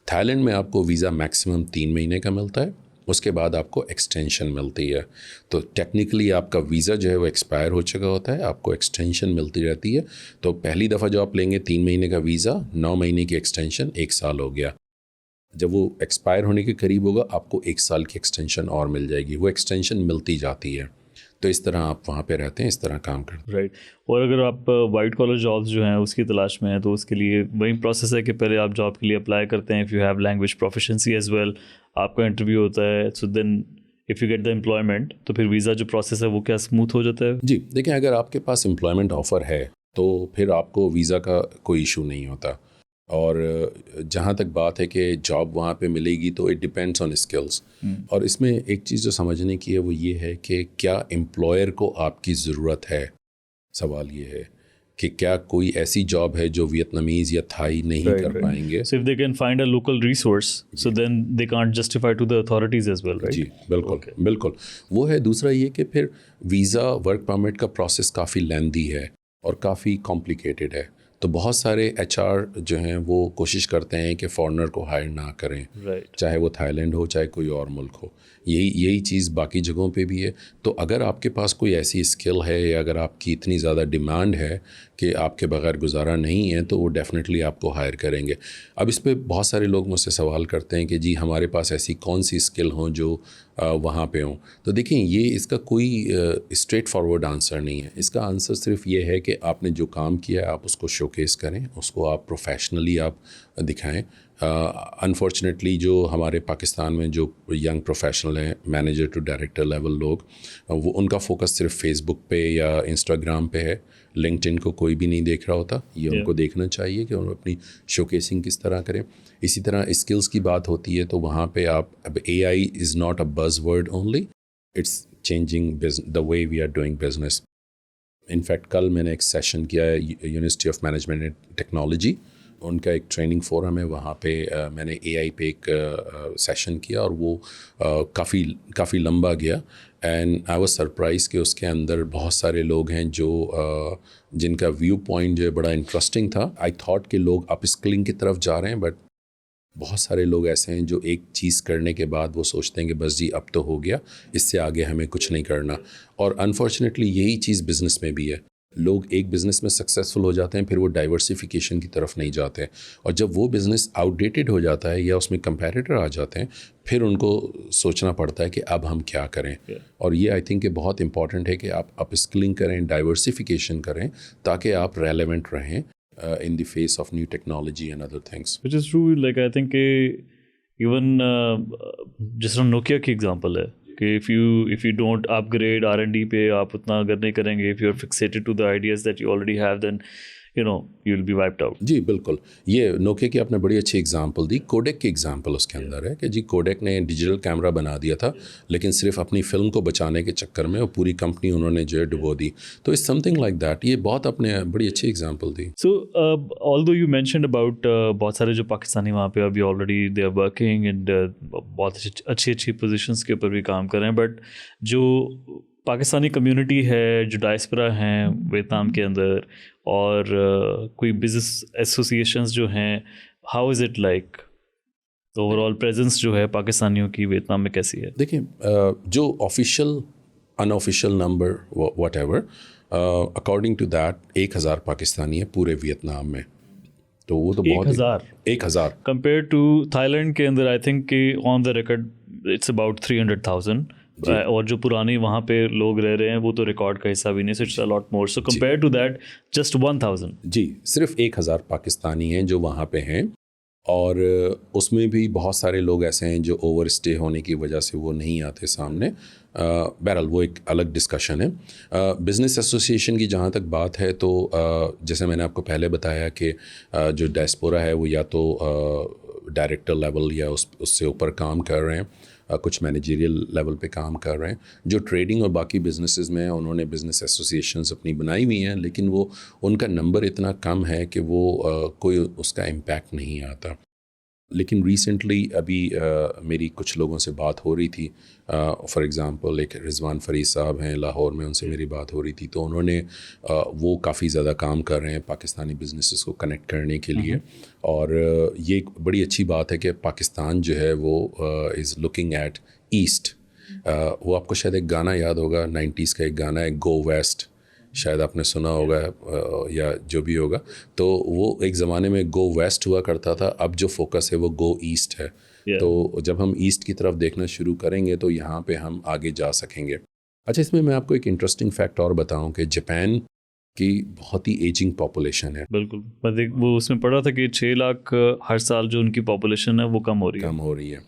تھائی لینڈ میں آپ کو ویزا میکسیمم 3 مہینے کا ملتا ہے, اس کے بعد آپ کو ایکسٹینشن ملتی ہے. تو ٹیکنیکلی آپ کا ویزا جو ہے وہ ایکسپائر ہو چکا ہوتا ہے, آپ کو ایکسٹینشن ملتی رہتی ہے. تو پہلی دفعہ جو آپ لیں گے 3 مہینے کا ویزا, 9 مہینے کی ایکسٹینشن, 1 سال ہو گیا. جب وہ ایکسپائر ہونے کے قریب ہوگا آپ کو 1 سال کی ایکسٹینشن اور مل جائے گی. وہ ایکسٹینشن ملتی جاتی ہے. تو اس طرح آپ وہاں پہ رہتے ہیں, اس طرح کام کرتے ہیں. رائٹ. اور اگر آپ وائٹ کالر جابس جو ہیں اس کی تلاش میں ہیں تو اس کے لیے وہی پروسیس ہے کہ پہلے آپ جاب کے لیے اپلائی کرتے ہیں, if you have language proficiency as well, آپ کا انٹرویو ہوتا ہے, so then if you get the employment تو پھر ویزا جو پروسیس ہے وہ کیا اسموتھ ہو جاتا ہے؟ جی دیکھیں, اگر آپ کے پاس امپلائمنٹ آفر ہے تو پھر آپ کو ویزا کا کوئی ایشو نہیں ہوتا. اور جہاں تک بات ہے کہ جاب وہاں پہ ملے گی تو اٹ ڈپینڈس آن اسکلس. اور اس میں ایک چیز جو سمجھنے کی ہے وہ یہ ہے کہ کیا امپلائر کو آپ کی ضرورت ہے. سوال یہ ہے کہ کیا کوئی ایسی جاب ہے جو ویتنامیز یا تھائی نہیں کر پائیں گے. So if they can find a local resource, so then they can't justify to the authorities as well, right? جی بالکل بالکل. وہ ہے. دوسرا یہ کہ پھر ویزا ورک پرمٹ کا پروسیس کافی لیندی ہے اور کافی کمپلیکیٹڈ ہے. تو بہت سارے HR جو ہیں وہ کوشش کرتے ہیں کہ فارنر کو ہائر نہ کریں, چاہے وہ تھائی لینڈ ہو چاہے کوئی اور ملک ہو. یہی چیز باقی جگہوں پہ بھی ہے. تو اگر آپ کے پاس کوئی ایسی اسکل ہے یا اگر آپ کی اتنی زیادہ ڈیمانڈ ہے کہ آپ کے بغیر گزارا نہیں ہے تو وہ ڈیفینیٹلی آپ کو ہائر کریں گے. اب اس پہ بہت سارے لوگ مجھ سے سوال کرتے ہیں کہ جی ہمارے پاس ایسی کون سی اسکل ہوں جو وہاں پہ ہوں. تو دیکھیں, یہ اس کا کوئی اسٹریٹ فارورڈ آنسر نہیں ہے. اس کا آنسر صرف یہ ہے کہ آپ نے جو کام کیا ہے آپ اس کو شوکیس کریں, اس کو آپ پروفیشنلی آپ دکھائیں. انفارچونیٹلی جو ہمارے پاکستان میں جو ینگ پروفیشنل ہیں, مینیجر ٹو ڈائریکٹر لیول لوگ, وہ ان کا فوکس صرف فیس بک پہ یا انسٹاگرام پہ ہے. لنکڈ ان کو کوئی بھی نہیں دیکھ رہا ہوتا. یہ ان کو دیکھنا چاہیے کہ انہوں اپنی شوکیسنگ کس طرح کریں. اسی طرح اسکلس کی بات ہوتی ہے تو وہاں پہ آپ اب AI is not a buzz word only, it's changing the way we are doing business. In fact کل میں نے ایک سیشن کیا ہے university of management and technology, ان کا ایک ٹریننگ فورم ہے, وہاں پہ میں نے AI پہ ایک سیشن کیا اور وہ کافی لمبا گیا. اینڈ آئی واز سرپرائز کہ اس کے اندر بہت سارے لوگ ہیں جو جن کا ویو پوائنٹ جو ہے بڑا انٹرسٹنگ تھا. آئی تھاٹ کہ لوگ اپ اسکلنگ کی طرف جا رہے ہیں, بٹ بہت سارے لوگ ایسے ہیں جو ایک چیز کرنے کے بعد وہ سوچتے ہیں کہ بس جی اب تو ہو گیا, اس سے آگے ہمیں کچھ نہیں کرنا. اور انفارچونیٹلی یہی چیز بزنس میں بھی ہے. لوگ ایک بزنس میں سکسیزفل ہو جاتے ہیں, پھر وہ ڈائیورسیفیکیشن کی طرف نہیں جاتے ہیں, اور جب وہ بزنس آؤٹ ڈیٹڈ ہو جاتا ہے یا اس میں کمپیٹیٹر آ جاتے ہیں پھر ان کو سوچنا پڑتا ہے کہ اب ہم کیا کریں. اور یہ آئی تھنک کہ بہت امپورٹنٹ ہے کہ آپ اپ اسکلنگ کریں, ڈائیورسیفیکیشن کریں, تاکہ آپ ریلیونٹ رہیں in the face of new technology and other things. Which is true. Like I think even جس طرح نوکیا کی ایگزامپل ہے کہ if you don't upgrade R&D پہ آپ اتنا اگر نہیں کریں گے, if you are fixated to the ideas that you already have, then you'll be wiped out. جی بالکل. یہ نوکیا کی آپ نے بڑی اچھی اگزامپل دی. کوڈیک کی اگزامپل اس کے اندر ہے کہ جی کوڈیک نے ڈیجیٹل کیمرہ بنا دیا تھا لیکن صرف اپنی فلم کو بچانے کے چکر میں وہ پوری کمپنی انہوں نے جو ہے ڈبو دی. تو it's something like that. یہ بہت آپ نے بڑی اچھی اگزامپل دی. So although you mentioned about بہت سارے جو پاکستانی وہاں پہ ابھی already they are working and بہت اچھی پوزیشنس کے اوپر بھی کام کر رہے ہیں, بٹ جو پاکستانی کمیونٹی ہے, جو ڈائسپرا ہیں ویتنام کے اندر, اور کوئی بزنس ایسوسیشنز جو ہیں, how is it like over all presence جو ہے پاکستانیوں کی ویتنام میں کیسی ہے؟ دیکھیں جو official unofficial number whatever according to that 1000 Pakistani ہے پورے ویتنام میں. تو وہ تو بہت 1000 کمپیئر ٹو تھائی لینڈ کے اندر آئی تھنک کہ آن دا ریکارڈ اٹس اباؤٹ 300,000. اور جو پرانی وہاں پہ لوگ رہ رہے ہیں وہ تو ریکارڈ کا حصہ بھی نہیں, so it's a lot more. So compare to that just 1000. جی صرف 1000 پاکستانی ہیں جو وہاں پہ ہیں, اور اس میں بھی بہت سارے لوگ ایسے ہیں جو اوور اسٹے ہونے کی وجہ سے وہ نہیں آتے سامنے. بہرحال وہ ایک الگ ڈسکشن ہے. بزنس ایسوسیشن کی جہاں تک بات ہے تو جیسے میں نے آپ کو پہلے بتایا کہ جو ڈائسپورا ہے وہ یا تو ڈائریکٹر لیول یا اس سے اوپر کام کر رہے ہیں, کچھ مینیجریل لیول پہ کام کر رہے ہیں. جو ٹریڈنگ اور باقی بزنسز میں ہیں انہوں نے بزنس ایسوسیشنز اپنی بنائی ہوئی ہیں, لیکن وہ ان کا نمبر اتنا کم ہے کہ وہ کوئی اس کا امپیکٹ نہیں آتا. لیکن ریسنٹلی ابھی میری کچھ لوگوں سے بات ہو رہی تھی. فار ایگزامپل ایک رضوان فرید صاحب ہیں لاہور میں, ان سے میری بات ہو رہی تھی. تو انہوں نے وہ کافی زیادہ کام کر رہے ہیں پاکستانی بزنسز کو کنیکٹ کرنے کے لیے, اور یہ ایک بڑی اچھی بات ہے کہ پاکستان جو ہے وہ از لکنگ ایٹ ایسٹ. وہ آپ کو شاید ایک گانا یاد ہوگا 90s کا, ایک گانا ہے گو ویسٹ, شاید آپ نے سنا ہوگا یا جو بھی ہوگا. تو وہ ایک زمانے میں گو ویسٹ ہوا کرتا تھا, اب جو فوکس ہے وہ گو ایسٹ ہے. تو جب ہم ایسٹ کی طرف دیکھنا شروع کریں گے تو یہاں پہ ہم آگے جا سکیں گے. اچھا اس میں آپ کو ایک انٹرسٹنگ فیکٹ اور بتاؤں کہ جاپان کی بہت ہی ایجنگ پاپولیشن ہے. بالکل, وہ اس میں پڑھا تھا کہ 6 لاکھ ہر سال جو ان کی پاپولیشن ہے وہ کم ہو رہی ہے.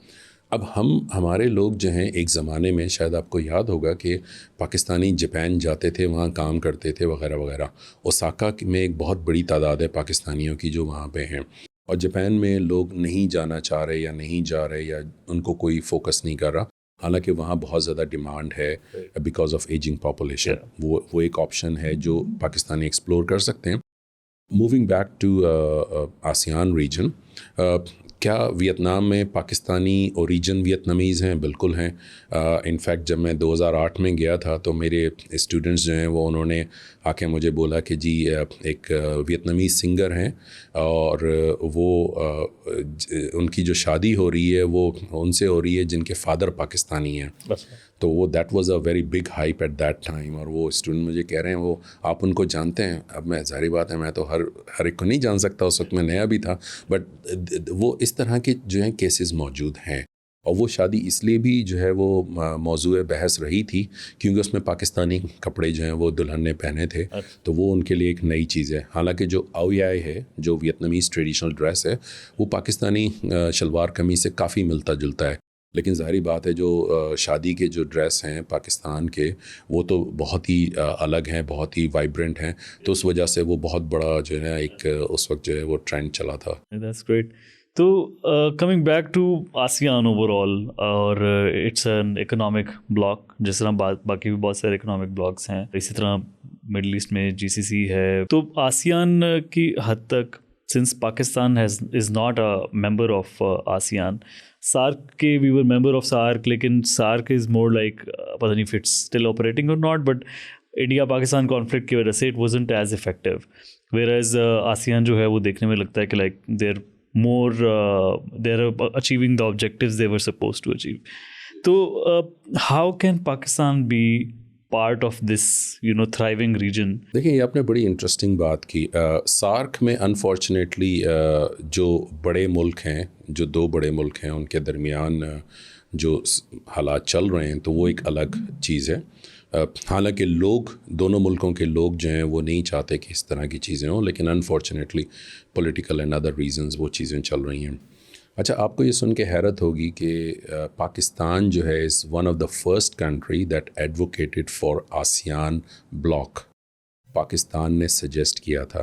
اب ہمارے لوگ جو ہیں ایک زمانے میں شاید آپ کو یاد ہوگا کہ پاکستانی جاپان جاتے تھے, وہاں کام کرتے تھے وغیرہ وغیرہ. اوساکا میں ایک بہت بڑی تعداد ہے پاکستانیوں کی جو وہاں پہ ہیں, اور جاپان میں لوگ نہیں جانا چاہ رہے یا نہیں جا رہے یا ان کو کوئی فوکس نہیں کر رہا, حالانکہ وہاں بہت زیادہ ڈیمانڈ ہے بیکاز آف ایجنگ پاپولیشن. وہ ایک آپشن ہے جو پاکستانی ایکسپلور کر سکتے ہیں. Moving back to ASEAN region, کیا ویتنام میں پاکستانی اوریجن ویتنامیز ہیں؟ بالکل ہیں. انفیکٹ جب میں 2008 میں گیا تھا تو میرے اسٹوڈنٹس جو ہیں وہ انہوں نے آ کے مجھے بولا کہ جی ایک ویتنامیز سنگر ہیں اور وہ ان کی جو شادی ہو رہی ہے وہ ان سے ہو رہی ہے جن کے فادر پاکستانی ہیں. تو وہ that was a very big hype at that time. اور وہ اسٹوڈنٹ مجھے کہہ رہے ہیں وہ آپ ان کو جانتے ہیں؟ اب میں ظاہری بات ہے میں تو ہر ایک کو نہیں جان سکتا, اس وقت میں نیا بھی تھا, بٹ وہ اس طرح کے جو ہیں کیسز موجود ہیں. اور وہ شادی اس لیے بھی جو ہے وہ موضوع بحث رہی تھی کیونکہ اس میں پاکستانی کپڑے جو ہیں وہ دلہن نے پہنے تھے, تو وہ ان کے لیے ایک نئی چیز ہے. حالانکہ جو اویائے ہے جو ویتنامیز ٹریڈیشنل ڈریس ہے وہ پاکستانی شلوار قمیض سے کافی ملتا جلتا ہے, لیکن ظاہری بات ہے جو شادی کے جو ڈریس ہیں پاکستان کے وہ تو بہت ہی الگ ہیں, بہت ہی وائبرنٹ ہیں. تو اس وجہ سے وہ بہت بڑا جو ہے ایک اس وقت جو ہے وہ ٹرینڈ چلا تھا. That's great. تو coming back to ASEAN overall, اور اٹس این اکنامک بلاک, جس طرح باقی بھی بہت سارے اکنامک بلاکس ہیں, اسی طرح مڈل ایسٹ میں GCC ہے. تو آسیان کی حد تک since Pakistan is not a member of ASEAN, SAARC ke we were member of SAARC, lekin SAARC is more like pata nahi if it's still operating or not, but India Pakistan conflict ki wajah se it wasn't as effective, whereas ASEAN jo hai wo dekhne mein lagta hai ki like they're achieving the objectives they were supposed to achieve. So how can Pakistan be part of this thriving region? دیکھیں یہ آپ نے بڑی interesting بات کی. SAARC میں unfortunately جو بڑے ملک ہیں, جو 2 بڑے ملک ہیں, ان کے درمیان جو حالات چل رہے ہیں تو وہ ایک الگ چیز ہے. حالانکہ دونوں ملکوں کے لوگ جو ہیں وہ نہیں چاہتے کہ اس طرح کی چیزیں ہوں, لیکن unfortunately political and other reasons وہ چیزیں چل رہی ہیں. اچھا آپ کو یہ سن کے حیرت ہوگی کہ پاکستان جو ہے از one of the first country that advocated for ASEAN block. Pakistan نے سجیسٹ کیا تھا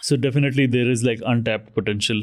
so definitely there is like untapped potential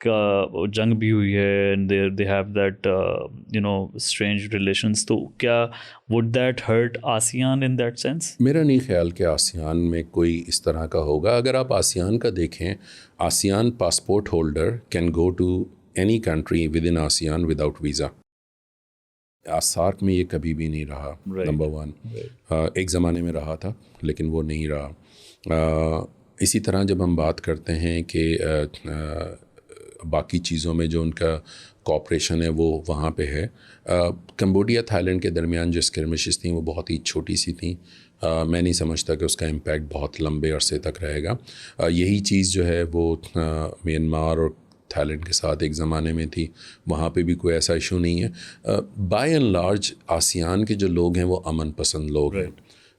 کا جنگ بھی ہوئی ہے and they have that strange relations. تو کیا would that hurt ASEAN in that sense? میرا نہیں خیال کہ آسیان میں کوئی اس طرح کا ہوگا. اگر آپ آسیان کا دیکھیں, ASEAN passport holder can go to any country within ASEAN without visa. SAARC میں یہ کبھی بھی نہیں رہا. نمبر 1 ایک زمانے میں رہا تھا لیکن وہ نہیں رہا. اسی طرح جب ہم بات کرتے ہیں کہ باقی چیزوں میں جو ان کا کوآپریشن ہے وہ وہاں پہ ہے. کمبوڈیا تھائی لینڈ کے درمیان جو اسکرمشز تھیں وہ بہت ہی چھوٹی سی تھیں. میں نہیں سمجھتا کہ اس کا امپیکٹ بہت لمبے عرصے تک رہے گا. یہی چیز جو ہے وہ میانمار اور تھائی لینڈ کے ساتھ ایک زمانے میں تھی. وہاں پہ بھی کوئی ایسا ایشو نہیں ہے. بائی اینڈ لارج آسیان کے جو لوگ ہیں وہ امن پسند لوگ ہیں.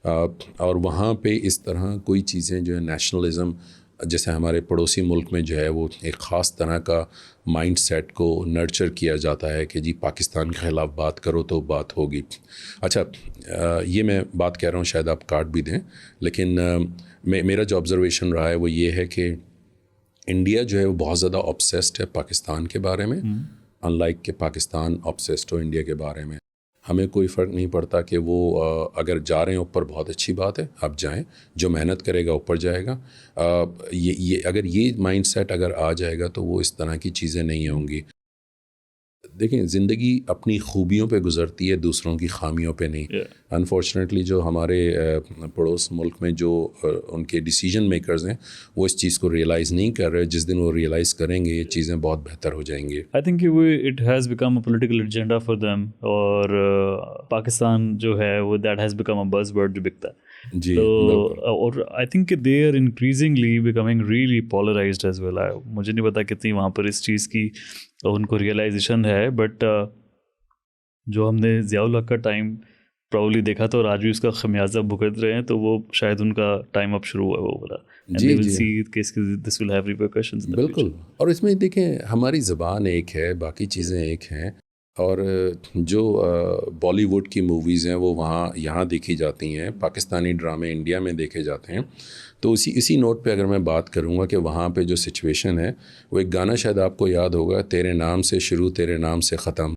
اور وہاں پہ اس طرح کوئی چیزیں جو ہے نیشنلزم, جیسے ہمارے پڑوسی ملک میں جو ہے وہ ایک خاص طرح کا مائنڈ سیٹ کو نرچر کیا جاتا ہے کہ جی پاکستان کے خلاف بات کرو تو بات ہوگی. اچھا, یہ میں بات کہہ رہا ہوں شاید آپ کاٹ بھی دیں, لیکن میرا جو آبزرویشن رہا ہے وہ یہ ہے کہ انڈیا جو ہے وہ بہت زیادہ آبسیسڈ ہے پاکستان کے بارے میں, ان لائک کہ پاکستان آبسیسڈ ہو انڈیا کے بارے میں. ہمیں کوئی فرق نہیں پڑتا کہ وہ اگر جا رہے ہیں اوپر بہت اچھی بات ہے, آپ جائیں, جو محنت کرے گا اوپر جائے گا. یہ اگر یہ مائنڈ سیٹ اگر آ جائے گا تو وہ اس طرح کی چیزیں نہیں ہوں گی. دیکھیں زندگی اپنی خوبیوں پہ گزرتی ہے, دوسروں کی خامیوں پہ نہیں. انفارچونیٹلی جو ہمارے پڑوس ملک میں جو ان کے ڈیسیجن میکرز ہیں وہ اس چیز کو ریئلائز نہیں کر رہے. جس دن وہ ریئلائز کریں گے یہ چیزیں بہت بہتر ہو جائیں گی. I think it has become a political agenda for them, اور پاکستان جو ہے وہ that has become a buzz word جو بکتا ہے. جی, اور آئی تھنک کہ they are increasingly becoming really polarised as well. مجھے نہیں پتا کتنی وہاں پر اس چیز کی ان کو ریئلائزیشن ہے, بٹ جو ہم نے ضیاء الحق کا ٹائم پراؤلی دیکھا تو آج بھی اس کا خمیازہ بھگت رہے ہیں, تو وہ شاید ان کا ٹائم اب شروع ہوا ہے وہ بولا. بالکل. اور اس میں دیکھیں ہماری زبان ایک ہے, باقی چیزیں ایک ہیں, اور جو بالی ووڈ کی موویز ہیں وہ وہاں یہاں دیکھی جاتی ہیں, پاکستانی ڈرامے انڈیا میں دیکھے جاتے ہیں. تو اسی نوٹ پہ اگر میں بات کروں گا کہ وہاں پہ جو سچویشن ہے وہ ایک گانا شاید آپ کو یاد ہوگا, تیرے نام سے شروع تیرے نام سے ختم.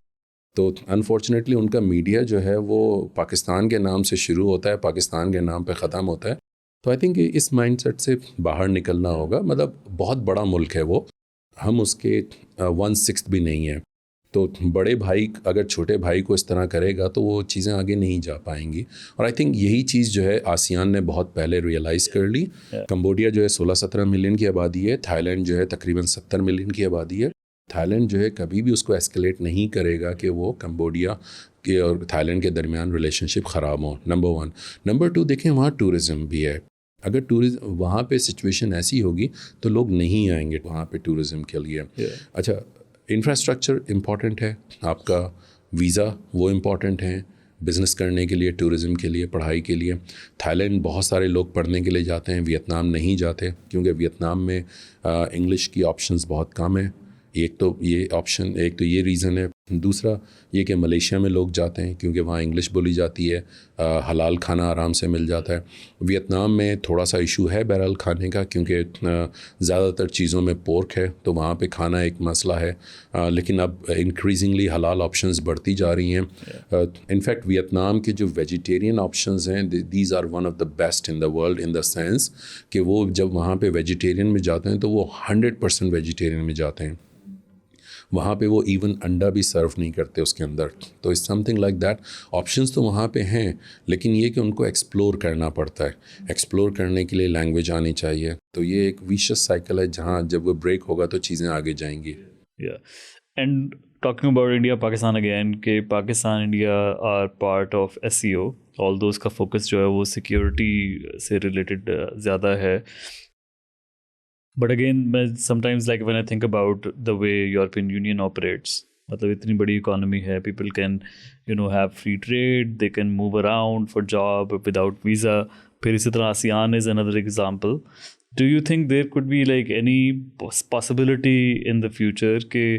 تو انفارچونیٹلی ان کا میڈیا جو ہے وہ پاکستان کے نام سے شروع ہوتا ہے, پاکستان کے نام پہ ختم ہوتا ہے. تو I think is mindset سے باہر نکلنا ہوگا. مطلب بہت بڑا ملک ہے وہ, ہم اس کے 1/6 بھی نہیں ہیں. تو بڑے بھائی اگر چھوٹے بھائی کو اس طرح کرے گا تو وہ چیزیں آگے نہیں جا پائیں گی. اور آئی تھنک یہی چیز جو ہے آسیان نے بہت پہلے ریئلائز کر لی. کمبوڈیا جو ہے 16-17 ملین کی آبادی ہے, تھائی لینڈ جو ہے تقریباً 70 ملین کی آبادی ہے. تھائی لینڈ جو ہے کبھی بھی اس کو ایسکلیٹ نہیں کرے گا کہ وہ کمبوڈیا کے اور تھائی لینڈ کے درمیان ریلیشن شپ خراب ہوں. نمبر 1. نمبر 2, دیکھیں وہاں ٹورزم بھی ہے. اگر ٹورزم وہاں پہ سچویشن ایسی ہوگی تو لوگ نہیں آئیں گے وہاں پہ ٹورزم کے لیے. اچھا, انفراسٹرکچر امپورٹنٹ ہے, آپ کا ویزا وہ امپورٹنٹ ہیں بزنس کرنے کے لیے, ٹورزم کے لیے, پڑھائی کے لیے. تھائی لینڈ بہت سارے لوگ پڑھنے کے لیے جاتے ہیں, ویتنام نہیں جاتے کیونکہ ویتنام میں انگلش کی آپشنز بہت کم ہیں. ایک تو یہ ریزن ہے. دوسرا یہ کہ ملیشیا میں لوگ جاتے ہیں کیونکہ وہاں انگلش بولی جاتی ہے, حلال کھانا آرام سے مل جاتا ہے. ویتنام میں تھوڑا سا ایشو ہے بہرحال کھانے کا کیونکہ زیادہ تر چیزوں میں پورک ہے, تو وہاں پہ کھانا ایک مسئلہ ہے. لیکن اب انکریزنگلی حلال آپشنز بڑھتی جا رہی ہیں. انفیکٹ ویتنام کے جو ویجیٹیرین آپشنز ہیں these are one of the best in the world, in the sense کہ وہ جب وہاں پہ ویجیٹیرین میں جاتے ہیں تو وہ 100% ویجیٹیرین میں جاتے ہیں. وہاں پہ وہ ایون انڈا بھی سرو نہیں کرتے اس کے اندر. تو it's something like that. Options تو وہاں پہ ہیں لیکن یہ کہ ان کو ایکسپلور کرنا پڑتا ہے. ایکسپلور کرنے کے لیے لینگویج آنی چاہیے. تو یہ ایک ویشس سائیکل ہے جہاں جب وہ بریک ہوگا تو چیزیں آگے جائیں گی. And talking about India Pakistan again, کہ Pakistan India are part of SCO, although اس کا فوکس جو ہے وہ سیکیورٹی سے ریلیٹڈ زیادہ ہے. بٹ اگین میں sometimes like when I think about the way European Union apparatus, مطلب اتنی بڑی اکانومی ہے, people can have free trade, they can move around for job without visa. پھر اسی طرح ASEAN از اندر example. Do you think there could be like any possibility in the future کہ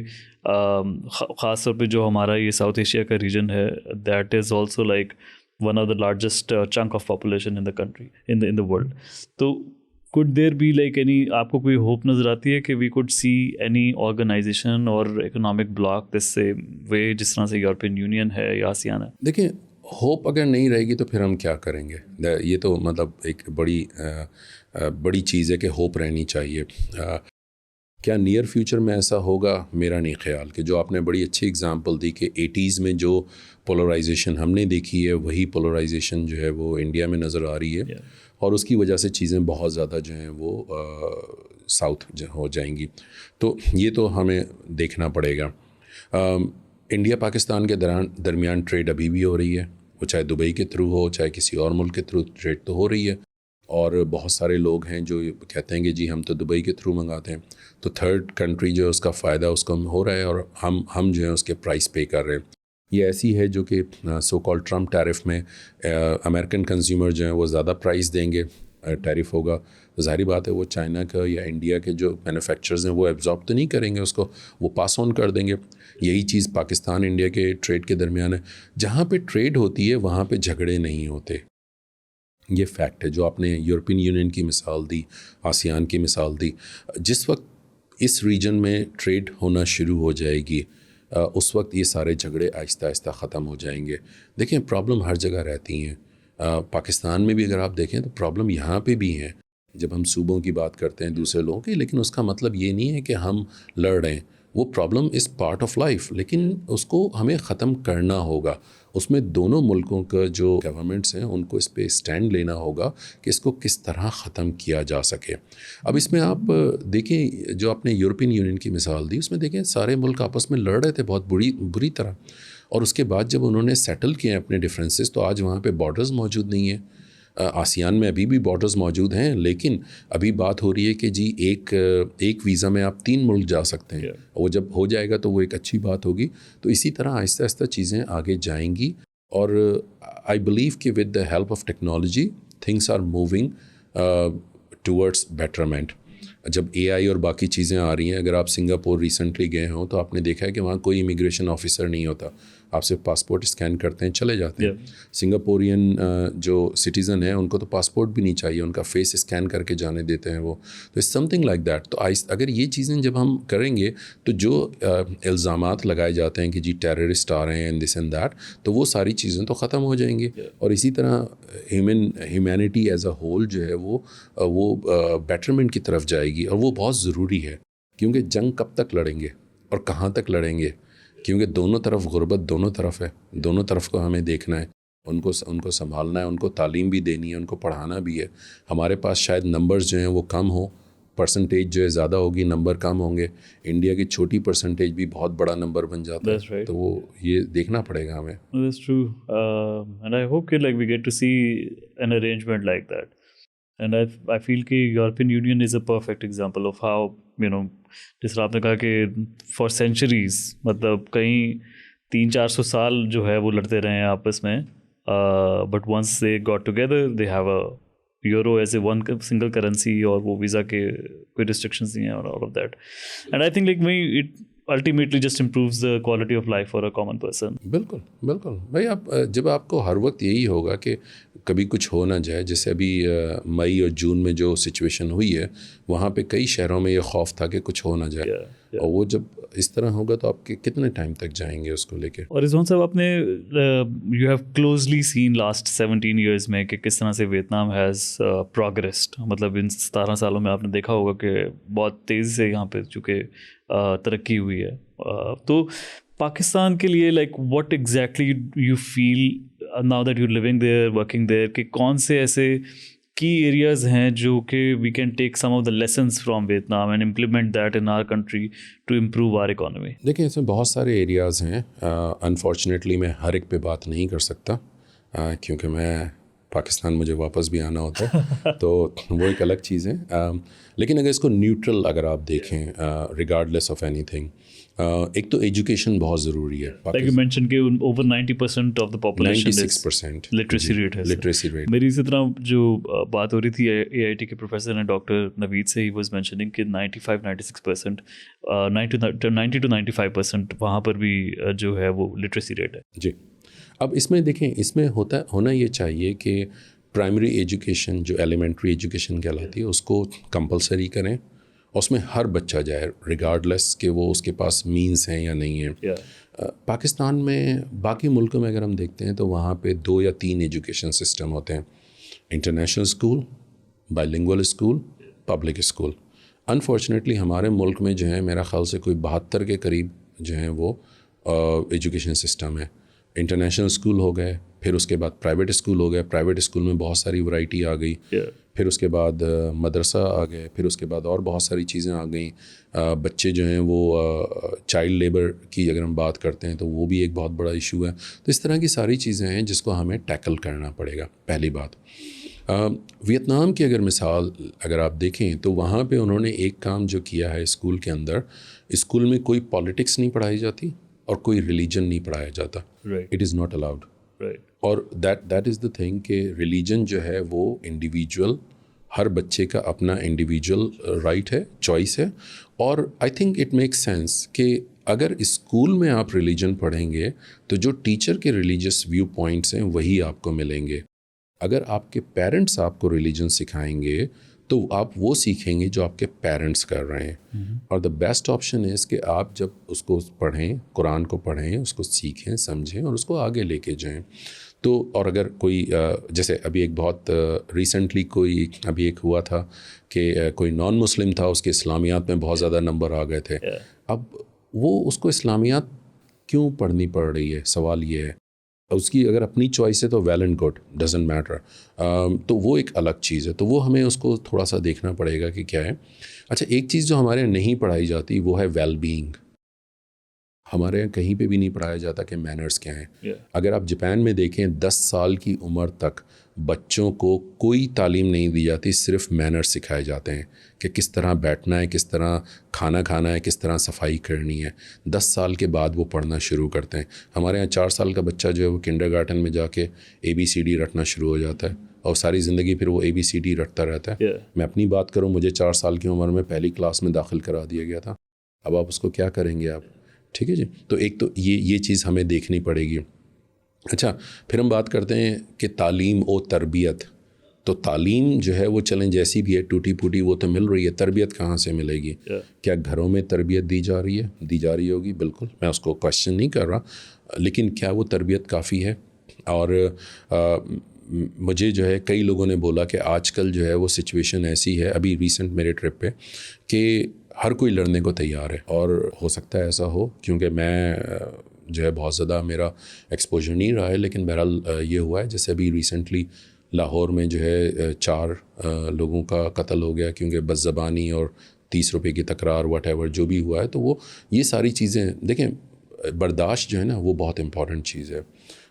خاص طور پہ جو ہمارا یہ ساؤتھ ایشیا کا ریجن ہے, that is also like one of the largest chunk of population in the country, in the world. تو could there be like any, آپ کو کوئی ہوپ نظر آتی ہے کہ we could see any organization or economic bloc this way جس طرح سے یورپین یونین ہے یا آسیان ہے؟ دیکھیں ہوپ اگر نہیں رہے گی تو پھر ہم کیا کریں گے. یہ تو مطلب ایک بڑی چیز ہے کہ ہوپ رہنی چاہیے. کیا نیئر فیوچر میں ایسا ہوگا؟ میرا نہیں خیال. کہ جو آپ نے بڑی اچھی اگزامپل دی کہ 80s میں جو پولرائزیشن ہم نے دیکھی ہے وہی پولرائزیشن جو ہے وہ انڈیا میں نظر آ رہی ہے اور اس کی وجہ سے چیزیں بہت زیادہ جو ہیں وہ ساؤتھ ہو جائیں گی. تو یہ تو ہمیں دیکھنا پڑے گا. انڈیا پاکستان کے درمیان ٹریڈ ابھی بھی ہو رہی ہے, وہ چاہے دبئی کے تھرو ہو چاہے کسی اور ملک کے تھرو, ٹریڈ تو ہو رہی ہے. اور بہت سارے لوگ ہیں جو کہتے ہیں کہ جی ہم تو دبئی کے تھرو منگاتے ہیں, تو تھرڈ کنٹری جو ہے اس کا فائدہ اس کو ہو رہا ہے اور ہم جو ہے اس کے پرائس پے کر رہے ہیں. یہ ایسی ہے جو کہ سو کال ٹرمپ ٹیرف میں امریکن کنزیومر جو ہیں وہ زیادہ پرائس دیں گے, ٹیرف ہوگا تو ظاہری بات ہے وہ چائنا کا یا انڈیا کے جو مینوفیکچررز ہیں وہ ایبزارب تو نہیں کریں گے اس کو, وہ پاس آن کر دیں گے. یہی چیز پاکستان انڈیا کے ٹریڈ کے درمیان ہے. جہاں پہ ٹریڈ ہوتی ہے وہاں پہ جھگڑے نہیں ہوتے, یہ فیکٹ ہے. جو آپ نے یورپین یونین کی مثال دی, آسیان کی مثال دی, جس وقت اس ریجن میں ٹریڈ ہونا شروع ہو جائے گی اس وقت یہ سارے جھگڑے آہستہ آہستہ ختم ہو جائیں گے. دیکھیں پرابلم ہر جگہ رہتی ہیں. پاکستان میں بھی اگر آپ دیکھیں تو پرابلم یہاں پہ بھی ہیں جب ہم صوبوں کی بات کرتے ہیں دوسرے لوگوں کی, لیکن اس کا مطلب یہ نہیں ہے کہ ہم لڑ رہے ہیں. وہ problem is part of life, لیکن اس کو ہمیں ختم کرنا ہوگا. اس میں دونوں ملکوں کا جو گورنمنٹس ہیں ان کو اس پہ اسٹینڈ لینا ہوگا کہ اس کو کس طرح ختم کیا جا سکے. اب اس میں آپ دیکھیں جو آپ نے یورپین یونین کی مثال دی, اس میں دیکھیں سارے ملک آپس میں لڑ رہے تھے بہت بری طرح, اور اس کے بعد جب انہوں نے سیٹل کیے اپنے ڈفرینسز تو آج وہاں پہ بارڈرز موجود نہیں ہیں. آسیان میں ابھی بھی بارڈرز موجود ہیں, لیکن ابھی بات ہو رہی ہے کہ جی ایک ویزا میں آپ 3 ملک جا سکتے ہیں. وہ جب ہو جائے گا تو وہ ایک اچھی بات ہوگی. تو اسی طرح آہستہ آہستہ چیزیں آگے جائیں گی, اور آئی بلیو کہ with the help of technology things are moving towards betterment. جب اے آئی اور باقی چیزیں آ رہی ہیں, اگر آپ سنگاپور ریسنٹلی گئے ہوں تو آپ نے دیکھا ہے کہ وہاں کوئی امیگریشن آفیسر نہیں ہوتا, آپ صرف پاسپورٹ اسکین کرتے ہیں چلے جاتے ہیں. سنگاپورین جو سٹیزن ہیں ان کو تو پاسپورٹ بھی نہیں چاہیے, ان کا فیس اسکین کر کے جانے دیتے ہیں وہ. تو it's something like that. تو اگر یہ چیزیں جب ہم کریں گے تو جو الزامات لگائے جاتے ہیں کہ جی ٹیررسٹ آ رہے ہیں اینڈ دس اینڈ دیٹ, تو وہ ساری چیزیں تو ختم ہو جائیں گی. اور اسی طرح ہیومینٹی ایز اے ہول جو ہے وہ بیٹرمنٹ کی طرف جائے گی, اور وہ بہت ضروری ہے. کیونکہ جنگ کب تک لڑیں گے اور کہاں تک لڑیں گے, کیونکہ دونوں طرف غربت دونوں طرف ہے, دونوں طرف کو ہمیں دیکھنا ہے, ان کو سنبھالنا ہے, ان کو تعلیم بھی دینی ہے, ان کو پڑھانا بھی ہے. ہمارے پاس شاید نمبرز جو ہیں وہ کم ہوں, پرسنٹیج جو ہے زیادہ ہوگی, نمبر کم ہوں گے. انڈیا کی چھوٹی پرسنٹیج بھی بہت بڑا نمبر بن جاتا ہے. تو وہ یہ دیکھنا پڑے گا ہمیں. That's true. And I hope that we get to see an arrangement like that. And I feel کہ European union is a perfect example of how جس طرح آپ نے کہا کہ فار سینچریز مطلب کہیں 300-400 سال جو ہے وہ لڑتے رہے ہیں آپس میں, but once they got together they have a euro as a one single currency, اور وہ ویزا کے کوئی ریسٹرکشنز نہیں ہیں اور all of that. And I think like it ultimately just improves the quality of life for a common person. بالکل بھائی. جب آپ کو ہر وقت یہی ہوگا کہ کبھی کچھ ہو نہ جائے, جیسے ابھی مئی اور جون میں جو سچویشن ہوئی ہے وہاں پہ کئی شہروں میں یہ خوف تھا کہ کچھ ہو نہ جائے, اور وہ جب اس طرح ہوگا تو آپ کے کتنے ٹائم تک جائیں گے اس کو لے کے. اور رضوان صاحب آپ نے you have closely seen last 17 years میں کہ کس طرح سے ویتنام ہیز پروگریسڈ. مطلب ان 17 سالوں میں آپ نے دیکھا ہوگا کہ بہت تیزی سے یہاں پہ چونکہ ترقی ہوئی ہے. تو پاکستان کے لیے like what exactly you feel now that you living there working there, کہ کون سے ایسے کی ایریاز ہیں جو کہ we can take some of the lessons from Vietnam and implement that in our country to improve our economy? دیکھیں اس میں بہت سارے ایریاز ہیں. انفارچونیٹلی میں ہر ایک پہ بات نہیں کر سکتا کیونکہ میں پاکستان مجھے واپس بھی آنا ہوتا ہے تو وہ ایک الگ چیز ہے. لیکن اگر اس کو نیوٹرل اگر آپ دیکھیں ریگارڈلیس آف اینی تھنگ, ایک تو ایجوکیشن بہت ضروری ہے. Like you mentioned کہ over 90% of the population 96% literacy rate ہے. Literacy rate. میری اسی طرح جو بات ہو رہی تھی اے آئی ٹی کے پروفیسر ہیں ڈاکٹر نوید سے, he was mentioning کہ 95-96% 90 to 95% وہاں پر بھی جو ہے وہ لٹریسی ریٹ ہے. جی. اب اس میں دیکھیں اس میں ہونا یہ چاہیے کہ پرائمری ایجوکیشن جو ایلیمنٹری ایجوکیشن کہلاتی ہے اس کو کمپلسری کریں، اس میں ہر بچہ جائے ریگارڈلیس کہ وہ اس کے پاس مینز ہیں یا نہیں ہیں. پاکستان میں باقی ملکوں میں اگر ہم دیکھتے ہیں تو وہاں پہ 2 یا 3 ایجوکیشن سسٹم ہوتے ہیں، international school, by lingual school, public school. Unfortunately ہمارے ملک میں جو ہے میرا خیال سے کوئی 72 کے قریب جو ہیں وہ ایجوکیشن سسٹم ہے. انٹرنیشنل اسکول ہو گئے، پھر اس کے بعد پرائیویٹ اسکول ہو گئے، پرائیویٹ اسکول میں بہت ساری ورائٹی آ گئی، پھر اس کے بعد مدرسہ آ گئے، پھر اس کے بعد اور بہت ساری چیزیں آ گئیں. بچے جو ہیں وہ چائلڈ لیبر کی اگر ہم بات کرتے ہیں تو وہ بھی ایک بہت بڑا ایشو ہے. تو اس طرح کی ساری چیزیں ہیں جس کو ہمیں ٹیکل کرنا پڑے گا. پہلی بات ویتنام کی اگر مثال اگر آپ دیکھیں تو وہاں پہ انہوں نے ایک کام جو کیا ہے اسکول کے اندر، اسکول میں کوئی پالیٹکس نہیں پڑھائی جاتی اور کوئی ریلیجن نہیں پڑھایا جاتا. It is not allowed. اور دیٹ از دا تھنگ کہ ریلیجن جو ہے وہ انڈیویجول، ہر بچے کا اپنا انڈیویجول رائٹ ہے، چوائس ہے. اور I think it make sense کہ اگر اسکول میں آپ ریلیجن پڑھیں گے تو جو ٹیچر کے ریلیجس ویو پوائنٹس ہیں وہی آپ کو ملیں گے. اگر آپ کے پیرنٹس آپ کو ریلیجن سکھائیں گے تو آپ وہ سیکھیں گے جو آپ کے پیرنٹس کر رہے ہیں. اور دا بیسٹ آپشن از کہ آپ جب اس کو پڑھیں، قرآن کو پڑھیں، اس کو سیکھیں، سمجھیں اور اس کو آگے لے کے جائیں. تو اور اگر کوئی جیسے ابھی ایک بہت ریسنٹلی کوئی ابھی ایک ہوا تھا کہ کوئی نان مسلم تھا، اس کے اسلامیات میں بہت زیادہ نمبر آ گئے تھے. اب وہ اس کو اسلامیات کیوں پڑھنی پڑ رہی ہے؟ سوال یہ ہے. اس کی اگر اپنی چوائس ہے تو well and good, doesn't matter. تو وہ ایک الگ چیز ہے. تو وہ ہمیں اس کو تھوڑا سا دیکھنا پڑے گا کہ کیا ہے. اچھا، ایک چیز جو ہمارے نہیں پڑھائی جاتی وہ ہے ویل بینگ. ہمارے یہاں کہیں پہ بھی نہیں پڑھایا جاتا کہ مینرز کیا ہیں. اگر آپ جاپان میں دیکھیں 10 سال کی عمر تک بچوں کو کوئی تعلیم نہیں دی جاتی، صرف مینرز سکھائے جاتے ہیں کہ کس طرح بیٹھنا ہے، کس طرح کھانا کھانا ہے، کس طرح صفائی کرنی ہے. 10 سال کے بعد وہ پڑھنا شروع کرتے ہیں. ہمارے یہاں 4 سال کا بچہ جو ہے وہ کنڈر گارٹن میں جا کے ABCD رٹنا شروع ہو جاتا ہے اور ساری زندگی پھر وہ ABCD رٹتا رہتا ہے. میں اپنی بات کروں، مجھے 4 سال کی عمر میں پہلی کلاس میں داخل کرا دیا گیا تھا. اب آپ اس کو کیا کریں گے آپ؟ ٹھیک ہے جی. تو ایک تو یہ چیز ہمیں دیکھنی پڑے گی. اچھا، پھر ہم بات کرتے ہیں کہ تعلیم و تربیت. تو تعلیم جو ہے وہ چلیں جیسی بھی ہے، ٹوٹی پھوٹی، وہ تو مل رہی ہے. تربیت کہاں سے ملے گی؟ کیا گھروں میں تربیت دی جا رہی ہے؟ دی جا رہی ہوگی، بالکل، میں اس کو کوشچن نہیں کر رہا. لیکن کیا وہ تربیت کافی ہے؟ اور مجھے جو ہے کئی لوگوں نے بولا کہ آج کل جو ہے وہ سچویشن ایسی ہے، ابھی ریسنٹ میرے ٹرپ پہ، کہ ہر کوئی لڑنے کو تیار ہے. اور ہو سکتا ہے ایسا ہو، کیونکہ میں جو ہے بہت زیادہ میرا ایکسپوجر نہیں رہا ہے، لیکن بہرحال یہ ہوا ہے. جیسے ابھی ریسنٹلی لاہور میں جو ہے 4 لوگوں کا قتل ہو گیا کیونکہ بد زبانی اور 30 روپے کی تکرار، واٹ ایور جو بھی ہوا ہے. تو وہ یہ ساری چیزیں دیکھیں، برداشت جو ہے نا وہ بہت امپورٹنٹ چیز ہے.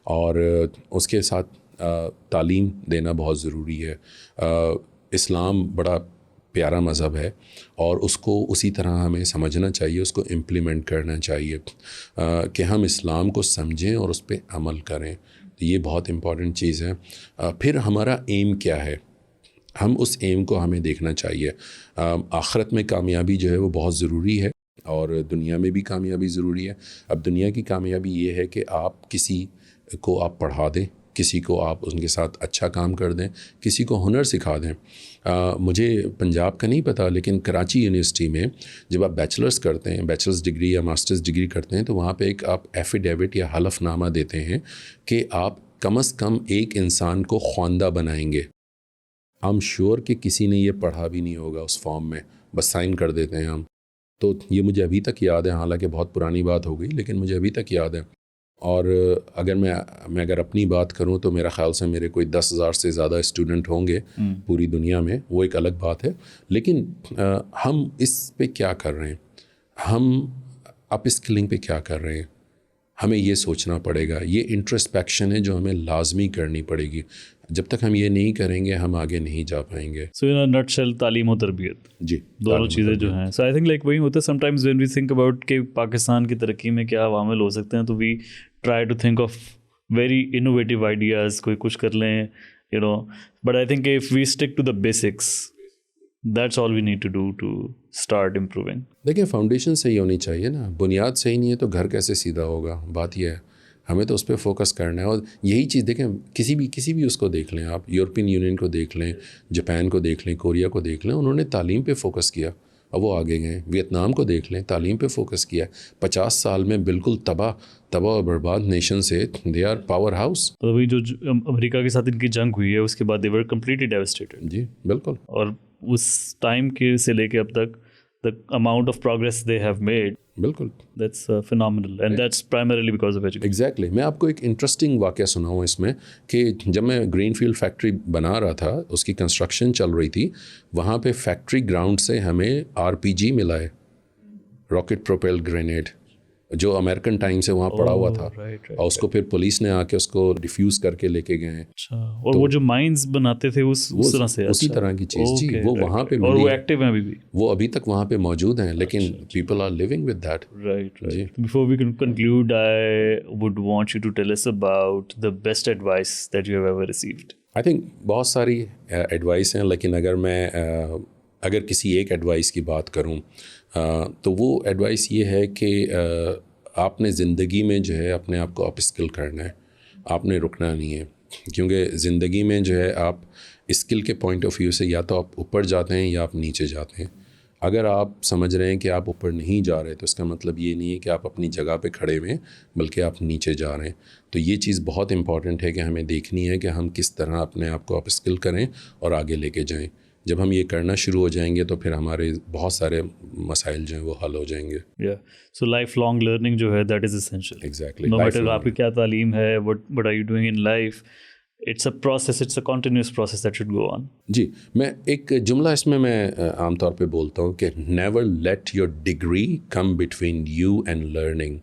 اور اس کے ساتھ تعلیم دینا بہت ضروری ہے. اسلام بڑا پیارا مذہب ہے اور اس کو اسی طرح ہمیں سمجھنا چاہیے، اس کو امپلیمنٹ کرنا چاہیے کہ ہم اسلام کو سمجھیں اور اس پہ عمل کریں. یہ بہت امپورٹنٹ چیز ہے. پھر ہمارا ایم کیا ہے؟ ہم اس ایم کو ہمیں دیکھنا چاہیے. آخرت میں کامیابی جو ہے وہ بہت ضروری ہے اور دنیا میں بھی کامیابی ضروری ہے. اب دنیا کی کامیابی یہ ہے کہ آپ کسی کو آپ پڑھا دیں، کسی کو آپ ان کے ساتھ اچھا کام کر دیں، کسی کو ہنر سکھا دیں. مجھے پنجاب کا نہیں پتہ، لیکن کراچی یونیورسٹی میں جب آپ بیچلرز کرتے ہیں، بیچلرز ڈگری یا ماسٹرز ڈگری کرتے ہیں، تو وہاں پہ ایک آپ ایفیڈیوٹ یا حلف نامہ دیتے ہیں کہ آپ کم از کم ایک انسان کو خواندہ بنائیں گے. I'm sure کہ کسی نے یہ پڑھا بھی نہیں ہوگا اس فارم میں، بس سائن کر دیتے ہیں ہم. تو یہ مجھے ابھی تک یاد ہے، حالانکہ بہت پرانی بات ہو گئی، لیکن مجھے ابھی تک یاد ہے. اور اگر میں اگر اپنی بات کروں تو میرا خیال سے میرے کوئی 10,000 سے زیادہ اسٹوڈنٹ ہوں گے پوری دنیا میں، وہ ایک الگ بات ہے. لیکن ہم اس پہ کیا کر رہے ہیں؟ ہم اپ اسکلنگ پہ کیا کر رہے ہیں؟ ہمیں یہ سوچنا پڑے گا. یہ انٹرسپیکشن ہے جو ہمیں لازمی کرنی پڑے گی. جب تک ہم یہ نہیں کریں گے ہم آگے نہیں جا پائیں گے. سو ان نٹ شیل تعلیم و تربیت، جی، دونوں چیزیں جو ہیں. سو آئی تھنک لائک وہی ہوتا ہے some times when we think about کہ پاکستان کی ترقی میں کیا عوامل ہو سکتے ہیں، تو we try to think of very innovative ideas, کوئی کچھ کر لیں، you know. But I think if we stick to the basics, that's all we need to do to start improving. دیکھیں، فاؤنڈیشن صحیح ہونی چاہیے نا. بنیاد صحیح نہیں ہے تو گھر کیسے سیدھا ہوگا؟ بات یہ ہے. ہمیں تو اس پہ فوکس کرنا ہے. اور یہی چیز دیکھیں, کسی بھی اس کو دیکھ لیں آپ, یورپین یونین کو دیکھ لیں, جاپان کو دیکھ لیں, کوریا کو دیکھ لیں, انہوں نے تعلیم پہ فوکس کیا اور وہ آگے گئے. ویتنام کو دیکھ لیں, تعلیم پہ فوکس کیا. 50 سال میں بالکل تباہ و برباد نیشن سے دے آر پاور ہاؤس. تو وہی جو امریکہ کے ساتھ ان کی جنگ ہوئی ہے اس کے بعد دے ور کمپلیٹلی ڈیواسٹیٹڈ. جی بالکل. اور اس ٹائم کے سے لے کے اب تک the amount of progress they have made, بالکل, that's phenomenal, and that's primarily because of education. Exactly. میں آپ کو ایک انٹرسٹنگ واقعہ سناؤں اس میں کہ جب میں گرین فیلڈ فیکٹری بنا رہا تھا, اس کی کنسٹرکشن چل رہی تھی, وہاں پہ فیکٹری گراؤنڈ سے ہمیں RPG ملا ہے, راکٹ پروپیلڈ گرینیڈ, جو امریکن ٹائم سے وہاں پڑا ہوا تھا, اور اس کو پھر پولیس نے آ کے اس کو ڈیفیوز کر کے لے کے گئے ہیں. اچھا, اور وہ جو مائنز بناتے تھے اس طرح سے, اسی طرح کی چیز. جی وہ وہاں پہ, اور وہ ایکٹیو ہیں ابھی بھی, وہ ابھی تک وہاں پہ موجود ہیں, لیکن people are living with that. Right. Before we can conclude, I would want you to tell us about the best advice that you have ever received. I think بہت ساری ایڈوائس ہیں, لیکن اگر کسی ایک ایڈوائس کی بات کروں تو وہ ایڈوائس یہ ہے کہ آپ نے زندگی میں جو ہے اپنے آپ کو اپ اسکل کرنا ہے, آپ نے رکنا نہیں ہے. کیونکہ زندگی میں جو ہے آپ اسکل کے پوائنٹ آف ویو سے یا تو آپ اوپر جاتے ہیں یا آپ نیچے جاتے ہیں. اگر آپ سمجھ رہے ہیں کہ آپ اوپر نہیں جا رہے تو اس کا مطلب یہ نہیں ہے کہ آپ اپنی جگہ پہ کھڑے ہوئے, بلکہ آپ نیچے جا رہے ہیں. تو یہ چیز بہت امپورٹنٹ ہے کہ ہمیں دیکھنی ہے کہ ہم کس طرح اپنے آپ کو اپ اسکل کریں اور آگے لے کے جائیں. جب ہم یہ کرنا شروع ہو جائیں گے تو پھر ہمارے بہت سارے مسائل جو ہیں وہ حل ہو جائیں گے. سو لائف لانگ لرننگ جو ہے that is essential. Exactly. No matter آپ کی کیا تعلیم ہے, what are you doing in life, it's a process, it's a continuous process that should go on. جی, میں ایک جملہ اس میں عام طور پہ بولتا ہوں کہ never let your degree come between you and learning.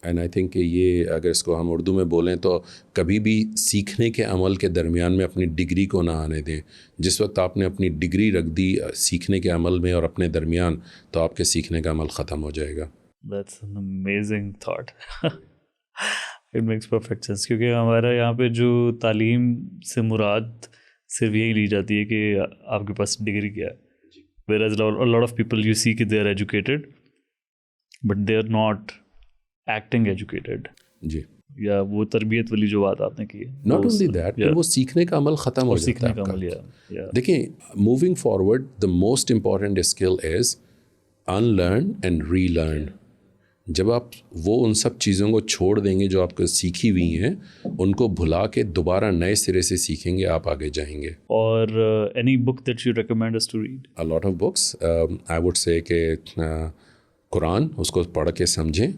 And I think کہ یہ اگر اس کو ہم اردو میں بولیں تو کبھی بھی سیکھنے کے عمل کے درمیان میں اپنی ڈگری کو نہ آنے دیں. جس وقت آپ نے اپنی ڈگری رکھ دی سیکھنے کے عمل میں اور اپنے درمیان, تو آپ کے سیکھنے کا عمل ختم ہو جائے گا. That's an amazing thought. It makes perfect sense. کیونکہ ہمارا یہاں پہ جو تعلیم سے مراد صرف یہی لی جاتی ہے کہ آپ کے پاس ڈگری کیا ہے. Whereas a lot of people you see کہ they are educated but they are not acting educated. جی, یا وہ تربیت والی جو بات آپ نے کی ہے, ناٹ اونلی دیٹ, وہ سیکھنے کا عمل ختم ہو جاتا ہے آپ کا. دیکھیں, moving forward the most important skill is unlearn and relearn. جب آپ وہ ان سب چیزوں کو چھوڑ دیں گے جو آپ کو سیکھی ہوئی ہیں, ان کو بھلا کے دوبارہ نئے سرے سے سیکھیں گے, آپ آگے جائیں گے. اور any book that you recommend us to read? A lot of books. I would say کہ قرآن, اس کو پڑھ کے سمجھیں,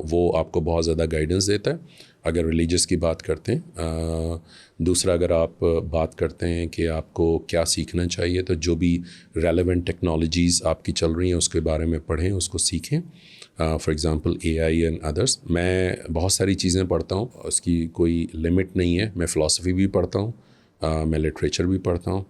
وہ آپ کو بہت زیادہ گائیڈنس دیتا ہے اگر ریلیجس کی بات کرتے ہیں. دوسرا, اگر آپ بات کرتے ہیں کہ آپ کو کیا سیکھنا چاہیے, تو جو بھی ریلیونٹ ٹیکنالوجیز آپ کی چل رہی ہیں اس کے بارے میں پڑھیں, اس کو سیکھیں. For example AI and others. میں بہت ساری چیزیں پڑھتا ہوں, اس کی کوئی لمٹ نہیں ہے. میں فلاسفی بھی پڑھتا ہوں, میں لٹریچر بھی پڑھتا ہوں,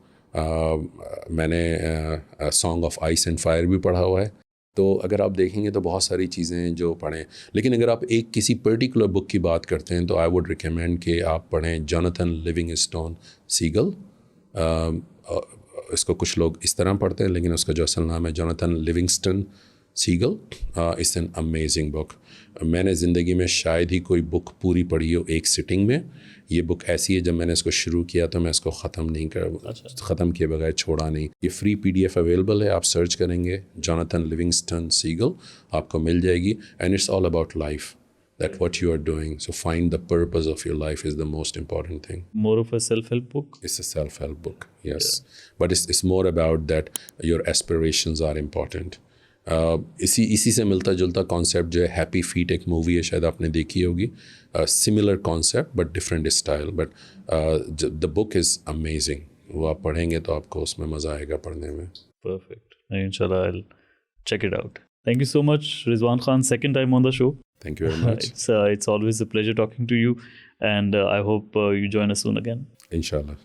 میں نے song of ice and fire بھی پڑھا ہوا ہے. تو اگر آپ دیکھیں گے تو بہت ساری چیزیں ہیں جو پڑھیں. لیکن اگر آپ کسی پرٹیکولر بک کی بات کرتے ہیں تو آئی ووڈ ریکمینڈ کہ آپ پڑھیں جوناتھن لیونگسٹون سیگل. اس کو کچھ لوگ اس طرح پڑھتے ہیں, لیکن اس کا جو اصل نام ہے Jonathan Livingston Seagull. It's an amazing book. میں نے زندگی میں شاید ہی کوئی بک پوری پڑھی ہو ایک سٹنگ میں. یہ بک ایسی ہے, جب میں نے اس کو شروع کیا تو میں اس کو ختم کیے بغیر چھوڑا نہیں. یہ فری PDF اویلیبل ہے, آپ سرچ کریں گے جوناتھن لیونگسٹن سیگل, آپ کو مل جائے گی. And it's all about life, that what you are doing. So find the purpose of your life is the most important thing. More of a self-help book? It's a self-help book, yes. Yeah. But it's more about that your aspirations are important. اسی سے ملتا جلتا concept جو ہے happy fat, ایک movie ہے, شاید آپ نے دیکھی ہوگی. Similar concept but different style, but the book is amazing. وہ آپ پڑھیں گے تو آپ کو اس میں مزہ آئے گا پڑھنے میں. پرفیکٹ. انشاءاللہ I'll check it out. Thank you so much, Rizwan Khan. Second time on the show. Thank you very much. It's always a pleasure talking to you, and I hope you join us soon again. Inshallah.